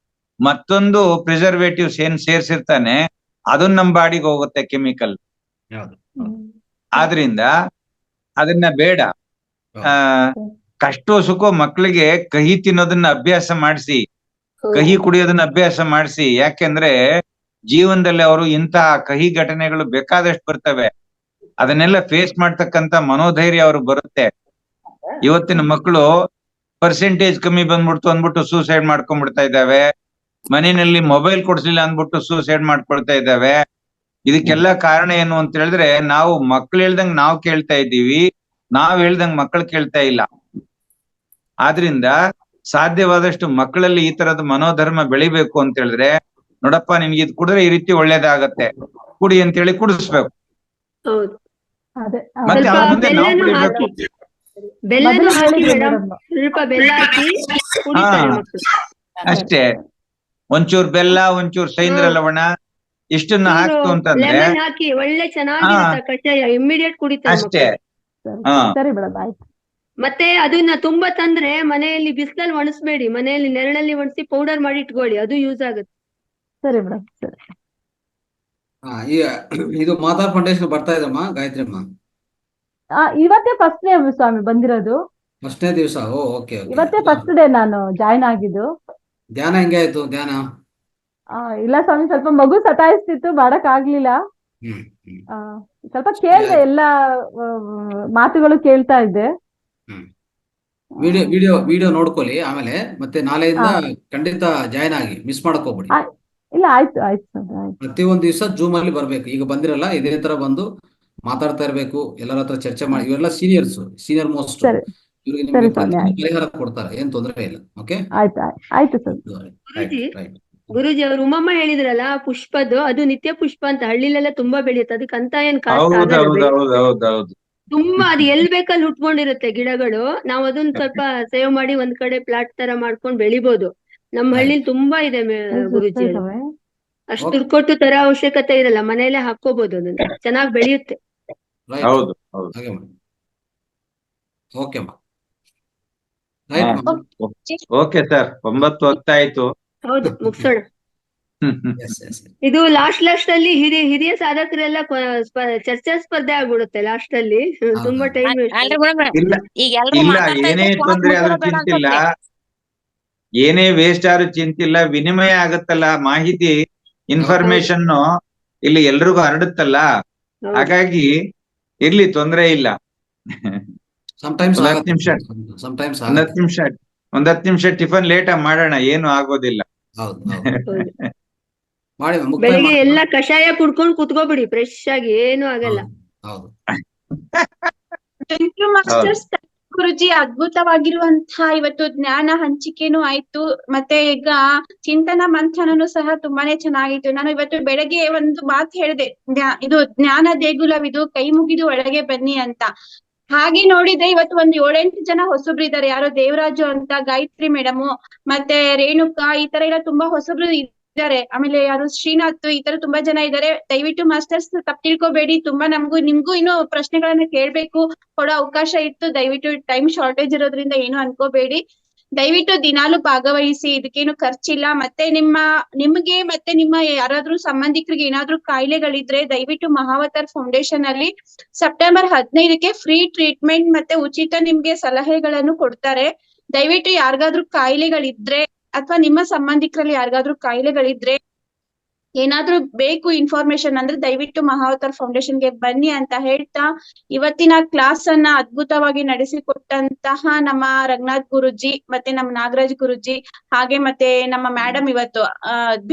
ಮತ್ತೊಂದು ಪ್ರಿಸರ್ವೇಟಿವ್ಸ್ ಏನ್ ಸೇರ್ಸಿರ್ತಾನೆ ಅದನ್ನ ನಮ್ ಬಾಡಿಗೆ ಹೋಗುತ್ತೆ ಕೆಮಿಕಲ್. ಆದ್ರಿಂದ ಅದನ್ನ ಬೇಡ. ಕಷ್ಟೋ ಸುಖೋ ಮಕ್ಳಿಗೆ ಕಹಿ ತಿನ್ನೋದನ್ನ ಅಭ್ಯಾಸ ಮಾಡಿಸಿ, ಕಹಿ ಕುಡಿಯೋದನ್ನ ಅಭ್ಯಾಸ ಮಾಡಿಸಿ. ಯಾಕೆಂದ್ರೆ ಜೀವನದಲ್ಲಿ ಅವರು ಇಂತಹ ಕಹಿ ಘಟನೆಗಳು ಬೇಕಾದಷ್ಟು ಬರ್ತವೆ. ಅದನ್ನೆಲ್ಲ ಫೇಸ್ ಮಾಡ್ತಕ್ಕಂತ ಮನೋಧೈರ್ಯ ಅವ್ರಿಗೆ ಬರುತ್ತೆ. ಇವತ್ತಿನ ಮಕ್ಕಳು ಪರ್ಸೆಂಟೇಜ್ ಕಮ್ಮಿ ಬಂದ್ಬಿಡ್ತು ಅಂದ್ಬಿಟ್ಟು ಸೂಸೈಡ್ ಮಾಡ್ಕೊಂಡ್ಬಿಡ್ತಾ ಇದ್ದಾವೆ. ಮನೆಯಲ್ಲಿ ಮೊಬೈಲ್ ಕೊಡ್ಸಿಲ್ಲ ಅಂದ್ಬಿಟ್ಟು ಸೂಸೈಡ್ ಮಾಡ್ಕೊಳ್ತಾ ಇದ್ದಾವೆ. ಇದಕ್ಕೆಲ್ಲ ಕಾರಣ ಏನು ಅಂತ ಹೇಳಿದ್ರೆ ನಾವು ಮಕ್ಳು ಹೇಳ್ದಂಗ್ ನಾವು ಕೇಳ್ತಾ ಇದ್ದೀವಿ, ನಾವ್ ಹೇಳ್ದಂಗ್ ಮಕ್ಕಳು ಕೇಳ್ತಾ ಇಲ್ಲ. ಆದ್ರಿಂದ ಸಾಧ್ಯವಾದಷ್ಟು ಮಕ್ಕಳಲ್ಲಿ ಈ ತರದ ಮನೋಧರ್ಮ ಬೆಳಿಬೇಕು ಅಂತ ಹೇಳಿದ್ರೆ, ನೋಡಪ್ಪ ನಿನ್ಗೆ ಇದು ಕುಡಿದ್ರೆ ಈ ರೀತಿ ಒಳ್ಳೇದಾಗತ್ತೆ, ಕುಡಿ ಅಂತ ಹೇಳಿ ಕುಡಿಸ್ಬೇಕು. ಹೌದು. ಮತ್ತೆ ಸ್ವಲ್ಪ ಅವ್ರ ಮುಂದೆ ನಾವು ಬೆಲ್ಲನೂ ಕುಡಿಬೇಕು. ಹಾಕಿ, ಬೆಲ್ಲನೂ ಹಾಕಿ ಮೇಡಮ್, ಸ್ವಲ್ಪ ಬೆಲ್ಲ ಹಾಕಿ ಕುಡಿತಾರೆ ಮಕ್ಕಳು. ಅಷ್ಟೇ. ಒಂಚೂರ್ ಬೆಲ್ಲ, ಒಂಚೂರ್ ಸೈಂದ್ರ ಲವಣ ಇಷ್ಟನ್ನ ಹಾಕ್ತು ಅಂತಂದ್ರೆ ಲೆಮನ್ ಹಾಕಿ ಒಳ್ಳೆ ಚೆನ್ನಾಗಿರುತ್ತೆ ಕಷಾಯ, ಇಮ್ಮಿಡಿಯೇಟ್ ಕುಡಿತಾರೆ ಅಷ್ಟೇ. ಮಕ್ಕಳು. ಸರಿ ಮೇಡಮ್, ಆಯ್ತು. ಮತ್ತೆ ಅದನ್ನ ತುಂಬಾ ತಂದ್ರೆ ಮನೆಯಲ್ಲಿ ಬಿಸಿಲಲ್ಲಿ ಒಣಸ್ಬೇಡಿ, ಮನೆಯಲ್ಲಿ ನೆರಳಲ್ಲಿ ಒಣಸಿ ಪೌಡರ್ ಮಾಡಿ ಇಟ್ಕೊಳ್ಳಿ, ಅದು ಯೂಸ್ ಆಗುತ್ತೆ. ಸರಿ ಮೇಡಮ್, ಸರಿ. ಇದು ಮಾತಾರ್ ಫೌಂಡೇಶನ್ ಬರ್ತಾ ಇದಮ್ಮ ಗಾಯತ್ರಿ ಅಮ್ಮ? ಇವತ್ತೇ ಫಸ್ಟ್ ಡೇ ಸ್ವಾಮಿ ಬಂದಿರೋದು. ಫಸ್ಟ್ನೇ ದಿವಸ? ಓಕೆ. ಇವತ್ತೇ ಫಸ್ಟ್ ಡೇ ನಾನು ಜಾಯ್ನ್ ಆಗಿದ್ದು. ಧ್ಯಾನ ಹೆಂಗೆ ಆಯ್ತು ಧ್ಯಾನ? ಇಲ್ಲ ಸ್ವಾಮಿ, ಸ್ವಲ್ಪ ಮಗು ಸತಾಯಿಸ್ತಿತ್ತು, ಮಾಡಕ್ ಆಗ್ಲಿಲ್ಲ. ಸ್ವಲ್ಪ ಕೇಳ್ದೆ, ಎಲ್ಲಾ ಮಾತುಗಳು ಕೇಳ್ತಾ ಇದ್ದೆ. ವಿಡಿಯೋ ನೋಡ್ಕೊಳ್ಳಿ ಆಮೇಲೆ. ಮತ್ತೆ ನಾಳೆಯಿಂದ ಖಂಡಿತ ಜಾಯ್ನ್ ಆಗಿ, ಮಿಸ್ ಮಾಡಕೋಬಿಡಿ. ಇಲ್ಲ, ಆಯ್ತು ಆಯ್ತು ಸ್ವಾಮಿ, ಆಯ್ತು. ಪ್ರತಿಯೊಂದು ದಿವಸ ಜೂಮ್ ಅಲ್ಲಿ ಬರ್ಬೇಕು. ಈಗ ಬಂದಿರಲ್ಲ, ಇದೇ ತರ ಬಂದು ಮಾತಾಡ್ತಾ ಇರ್ಬೇಕು, ಎಲ್ಲರ ಹತ್ರ ಚರ್ಚೆ ಮಾಡಿ. ಇವೆಲ್ಲ ಸೀನಿಯರ್ ಮೋಸ್ಟ್, ಇವ್ರಿಗೆ ನಿಮ್ಗೆ ಪರಿಹಾರ ಕೊಡ್ತಾರೆ, ಏನ್ ತೊಂದರೆ ಇಲ್ಲ. ಓಕೆ, ಆಯ್ತು ಆಯ್ತು ಸರ್. ಗುರುಜಿ ಅವರು ಉಮಮ್ಮ ಹೇಳಿದ್ರಲ್ಲ ಪುಷ್ಪದ್ದು, ಅದು ನಿತ್ಯ ಪುಷ್ಪ ಅಂತ ಹಳ್ಳಿಲೆಲ್ಲ ತುಂಬಾ ಬೆಳೆಯುತ್ತೆ. ಅದಕ್ಕಂತ ಏನ್ ಕಾಸ್ಟ್ ಆಗಲ್ಲ. ತುಂಬಾ ಅದು ಎಲ್ ಬೇಕಲ್ಲಿ ಹುಟ್ಕೊಂಡಿರುತ್ತೆ ಗಿಡಗಳು. ನಾವ್ ಅದನ್ನ ಸ್ವಲ್ಪ ಸೇವ್ ಮಾಡಿ ಒಂದ್ ಕಡೆ ಪ್ಲಾಟ್ ತರ ಮಾಡ್ಕೊಂಡ್ ಬೆಳಿಬೋದು. ನಮ್ಮ ಹಳ್ಳಿಲಿ ತುಂಬಾ ಇದೆ ಗುರುಜಿ. ಅಷ್ಟು ದುಡ್ಡು ಕೊಟ್ಟು ತರ ಅವಶ್ಯಕತೆ ಇರಲ್ಲ, ಮನೆಯಲ್ಲೇ ಹಾಕೋಬಹುದು, ಅದನ್ನ ಚೆನ್ನಾಗಿ ಬೆಳೆಯುತ್ತೆ. ಹೌದು. Okay sir, 9 ಹೊತ್ತಾಯ್ತು. ಹೌದು, ಮುಗ್ಸೋಣ. ಇದು ಲಾಸ್ಟ್ ಅಲ್ಲಿ ಹಿರಿಯ ಸಾಧಕರೆಲ್ಲ ಚರ್ಚಾ ಸ್ಪರ್ಧೆ ಆಗ್ಬಿಡುತ್ತೆ ಲಾಸ್ಟ್ ಅಲ್ಲಿ. ತುಂಬಾ ಟೈಮ್ ಇಲ್ಲ, ಏನೇ ತೊಂದ್ರೆ ಆದ್ರೂ ಚಿಂತಿಲ್ಲ, ಏನೇ ವೇಸ್ಟ್ ಆದ್ರೂ ಚಿಂತಿಲ್ಲ. ವಿನಿಮಯ ಆಗತ್ತಲ್ಲ ಮಾಹಿತಿ, ಇನ್ಫಾರ್ಮೇಶನ್ ಇಲ್ಲಿ ಎಲ್ರಿಗೂ ಹರಡುತ್ತಲ್ಲ, ಹಾಗಾಗಿ ಇರ್ಲಿ, ತೊಂದ್ರೆ ಇಲ್ಲ. ಒಂದ್ 10 ನಿಮಿಷ ಟಿಫನ್ ಲೇಟ್ ಆಗಿ ಮಾಡೋಣ, ಏನು ಆಗೋದಿಲ್ಲ. ಬೆಳಿಗ್ಗೆ ಎಲ್ಲ ಕಷಾಯ ಕುಡ್ಕೊಂಡ್ ಕುತ್ಕೋಬಿಡಿ, ಫ್ರೆಶ್ ಆಗಿ, ಏನು ಆಗಲ್ಲ. ಮಾಸ್ಟರ್ಸ್ ಗುರುಜಿ, ಅದ್ಭುತವಾಗಿರುವಂತಹ ಇವತ್ತು ಜ್ಞಾನ ಹಂಚಿಕೆನೂ ಆಯ್ತು. ಮತ್ತೆ ಈಗ ಚಿಂತನ ಮಂಥನನು ಸಹ ತುಂಬಾನೇ ಚೆನ್ನಾಗಿತ್ತು. ನಾನು ಇವತ್ತು ಬೆಳಗ್ಗೆ ಒಂದು ಮಾತು ಹೇಳಿದೆ, ಇದು ಜ್ಞಾನ ದೇಗುಲವಿದು, ಕೈ ಮುಗಿದು ಒಳಗೆ ಬನ್ನಿ ಅಂತ. ಹಾಗೆ ನೋಡಿದ್ರೆ ಇವತ್ತು ಒಂದು 7-8 ಜನ ಹೊಸಬ್ರು ಇದ್ದಾರೆ. ಯಾರೋ ದೇವರಾಜು ಅಂತ, ಗಾಯತ್ರಿ ಮೇಡಮ್, ಮತ್ತೆ ರೇಣುಕಾ, ಈ ತರ ಎಲ್ಲ ತುಂಬಾ ಹೊಸಬ್ರು ಇದ್ದಾರೆ. ಆಮೇಲೆ ಯಾರು ಶ್ರೀನಾಥ್, ಈ ತರ ತುಂಬಾ ಜನ ಇದ್ದಾರೆ. ದಯವಿಟ್ಟು ಮಾಸ್ಟರ್ಸ್ ತಪ್ಪು ತಿಳ್ಕೊಬೇಡಿ. ತುಂಬಾ ನಿಮ್ಗೂ ಇನ್ನೂ ಪ್ರಶ್ನೆಗಳನ್ನ ಕೇಳ್ಬೇಕು ಕೊಡೋ ಅವಕಾಶ ಇತ್ತು. ದಯವಿಟ್ಟು ಟೈಮ್ ಶಾರ್ಟೇಜ್ ಇರೋದ್ರಿಂದ ಏನು ಅನ್ಕೋಬೇಡಿ. ದಯವಿಟ್ಟು ದಿನಾಲು ಭಾಗವಹಿಸಿ, ಇದಕ್ಕೇನು ಖರ್ಚಿಲ್ಲ. ಮತ್ತೆ ನಿಮ್ಗೆ ಮತ್ತೆ ನಿಮ್ಮ ಯಾರಾದ್ರೂ ಸಂಬಂಧಿಕರಿಗೆ ಏನಾದ್ರೂ ಕಾಯಿಲೆಗಳಿದ್ರೆ ದಯವಿಟ್ಟು ಮಹಾವತಾರ್ ಫೌಂಡೇಶನ್ ಅಲ್ಲಿ ಸೆಪ್ಟೆಂಬರ್ 15ಕ್ಕೆ ಫ್ರೀ ಟ್ರೀಟ್ಮೆಂಟ್ ಮತ್ತೆ ಉಚಿತ ನಿಮ್ಗೆ ಸಲಹೆಗಳನ್ನು ಕೊಡ್ತಾರೆ. ದಯವಿಟ್ಟು ಯಾರಿಗಾದ್ರೂ ಕಾಯಿಲೆಗಳಿದ್ರೆ ಅಥವಾ ನಿಮ್ಮ ಸಂಬಂಧಿಕರಲ್ಲಿ ಯಾರಿಗಾದ್ರೂ ಕಾಯಿಲೆಗಳಿದ್ರೆ ಏನಾದ್ರೂ ಬೇಕು ಇನ್ಫಾರ್ಮೇಶನ್ ಅಂದ್ರೆ ದಯವಿಟ್ಟು ಮಹಾವತಾರ್ ಫೌಂಡೇಶನ್ಗೆ ಬನ್ನಿ ಅಂತ ಹೇಳ್ತಾ, ಇವತ್ತಿನ ಕ್ಲಾಸ್ ಅನ್ನ ಅದ್ಭುತವಾಗಿ ನಡೆಸಿಕೊಟ್ಟಂತಹ ನಮ್ಮ ರಂಗನಾಥ್ ಗುರುಜಿ ಮತ್ತೆ ನಮ್ಮ ನಾಗರಾಜ್ ಗುರುಜಿ ಹಾಗೆ ಮತ್ತೆ ನಮ್ಮ ಮೇಡಮ್ ಇವತ್ತು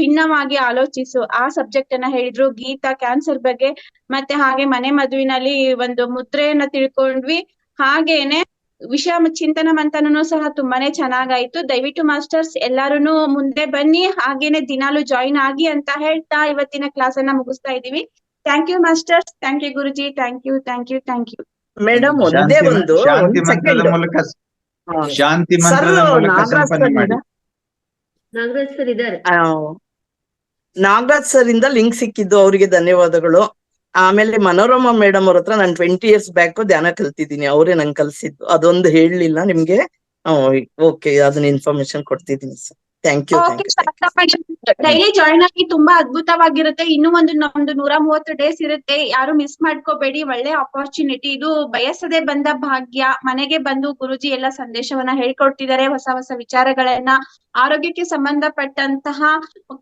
ಭಿನ್ನವಾಗಿ ಆಲೋಚಿಸು ಆ ಸಬ್ಜೆಕ್ಟ್ ಅನ್ನ ಹೇಳಿದ್ರು. ಗೀತಾ ಕ್ಯಾನ್ಸರ್ ಬಗ್ಗೆ ಮತ್ತೆ ಹಾಗೆ ಮನೆ ಮದುವಿನಲ್ಲಿ ಒಂದು ಮುದ್ರೆಯನ್ನ ತಿಳ್ಕೊಂಡ್ವಿ. ಹಾಗೇನೆ ವಿಷಯ ಚಿಂತನ ಮಂಥನನು ಸಹ ತುಂಬಾನೇ ಚೆನ್ನಾಗಾಯ್ತು. ದಯವಿಟ್ಟು ಮಾಸ್ಟರ್ಸ್ ಎಲ್ಲಾರುನು ಮುಂದೆ ಬನ್ನಿ, ಹಾಗೇನೆ ದಿನಾಲು ಜಾಯಿನ್ ಆಗಿ ಅಂತ ಹೇಳ್ತಾ ಇವತ್ತಿನ ಕ್ಲಾಸ್ ಅನ್ನ ಮುಗಿಸ್ತಾ ಇದೀವಿ. Thank you masters, thank you Guruji, thank you thank you thank you. Madam ಒಂದೇ ಶಾಂತಿ ಒಂದ್ ಮಂತ್ರದ ಸೆಕೆಂಡ್ ಮೂಲಕ ಶಾಂತಿ ಮಂತ್ರದ ಮೂಲಕ ಸಂಪನ್ನ ಮಾಡಿ. ನಾಗರಾಜ್ ಸರ್ ಇದ್ದಾರೆ. ನಾಗರಾಜ್ ಸರ್ ಇಂದ ಲಿಂಕ್ ಸಿಕ್ಕಿದ್ದು, ಅವರಿಗೆ ಧನ್ಯವಾದಗಳು. ಆಮೇಲೆ ಮನೋರಮಾ ಮೇಡಮ್ ಅವ್ರ ಹತ್ರ ನಾನು 20 years ಬ್ಯಾಕ್ ಧ್ಯಾನ ಕಲ್ತಿದ್ದೀನಿ, ಅವರೇ ನಂಗೆ ಕಲ್ಸಿದ್ದು. ಅದೊಂದು ಹೇಳಲಿಲ್ಲ ನಿಮ್ಗೆ. ಓಕೆ, ಅದನ್ನ ಇನ್ಫಾರ್ಮೇಶನ್ ಕೊಡ್ತಿದ್ದೀನಿ sir. Thank you. Daily join ಆಗಿ ತುಂಬಾ ಅದ್ಭುತವಾಗಿರುತ್ತೆ. ಇನ್ನೂ ನಮ್ದು 130 ಡೇಸ್ ಇರುತ್ತೆ, ಯಾರು ಮಿಸ್ ಮಾಡ್ಕೋಬೇಡಿ. ಒಳ್ಳೆ ಅಪರ್ಚುನಿಟಿ ಇದು, ಬಯಸದೆ ಬಂದ ಭಾಗ್ಯ. ಮನೆಗೆ ಬಂದು ಗುರುಜಿ ಎಲ್ಲ ಸಂದೇಶವನ್ನ ಹೇಳ್ಕೊಡ್ತಿದ್ದಾರೆ, ಹೊಸ ಹೊಸ ವಿಚಾರಗಳನ್ನ, ಆರೋಗ್ಯಕ್ಕೆ ಸಂಬಂಧಪಟ್ಟಂತಹ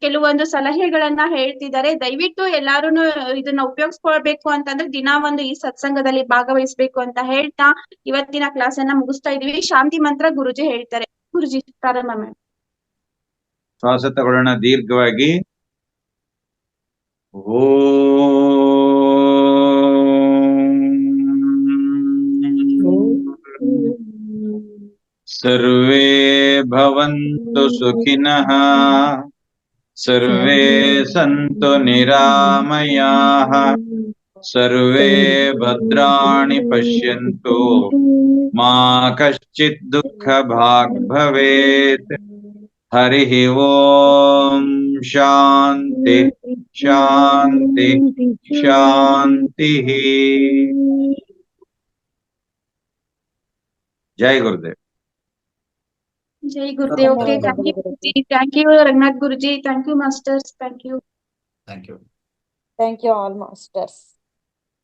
ಕೆಲವೊಂದು ಸಲಹೆಗಳನ್ನ ಹೇಳ್ತಿದ್ದಾರೆ. ದಯವಿಟ್ಟು ಎಲ್ಲಾರುನು ಇದನ್ನ ಉಪಯೋಗಿಸ್ಕೊಳ್ಬೇಕು ಅಂತಂದ್ರೆ ದಿನ ಒಂದು ಈ ಸತ್ಸಂಗದಲ್ಲಿ ಭಾಗವಹಿಸ್ಬೇಕು ಅಂತ ಹೇಳ್ತಾ ಇವತ್ತಿನ ಕ್ಲಾಸ್ ಅನ್ನ ಮುಗಿಸ್ತಾ ಇದೀವಿ. ಶಾಂತಿ ಮಂತ್ರ ಗುರುಜಿ ಹೇಳ್ತಾರೆ. ಗುರುಜಿ ಪ್ರಾರಂಭ ಮಾಡಿ. ಶ್ವಾಸ ತಗೊಳ್ಳೋಣ ದೀರ್ಘವಾಗಿ. ಸರ್ವೇ ಭವಂತು ಸುಖಿನಃ, ಸರ್ವೇ ಸಂತು ನಿರಾಮಯಾಃ, ಸರ್ವೇ ಭದ್ರಾಣಿ ಪಶ್ಯಂತು, ಮಾ ಕಶ್ಚಿತ್ ದುಃಖ ಭಾಗ್ ಭವೇತ್. ಹರಿ ಓಂ. ಶಾಂತಿ ಶಾಂತಿ ಶಾಂತಿ. ಜೈ ಗುರುದೇವ್. ಜೈ Gurudev. Okay, thank you Guruji, thank you Ranganath Guruji, thank you masters, thank you. Thank you all masters.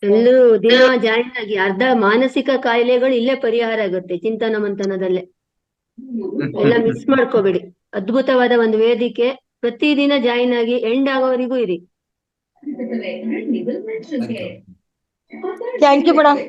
ಎಲ್ಲರೂ ದಿನ ಜಾಯಿನ್ ಆಗಿ. ಅರ್ಧ ಮಾನಸಿಕ ಕಾಯಿಲೆಗಳು ಇಲ್ಲೇ ಪರಿಹಾರ ಆಗುತ್ತೆ ಚಿಂತನ ಮಂಥನದಲ್ಲೇ. ಎಲ್ಲ ಮಿಸ್ ಮಾಡ್ಕೋಬೇಡಿ. ಅದ್ಭುತವಾದ ಒಂದು ವೇದಿಕೆ. ಪ್ರತಿದಿನ ಜಾಯಿನ್ ಆಗಿ ಎಂಡ್ ಆಗೋವರೆಗೂ ಇರಿ. Thank you madam.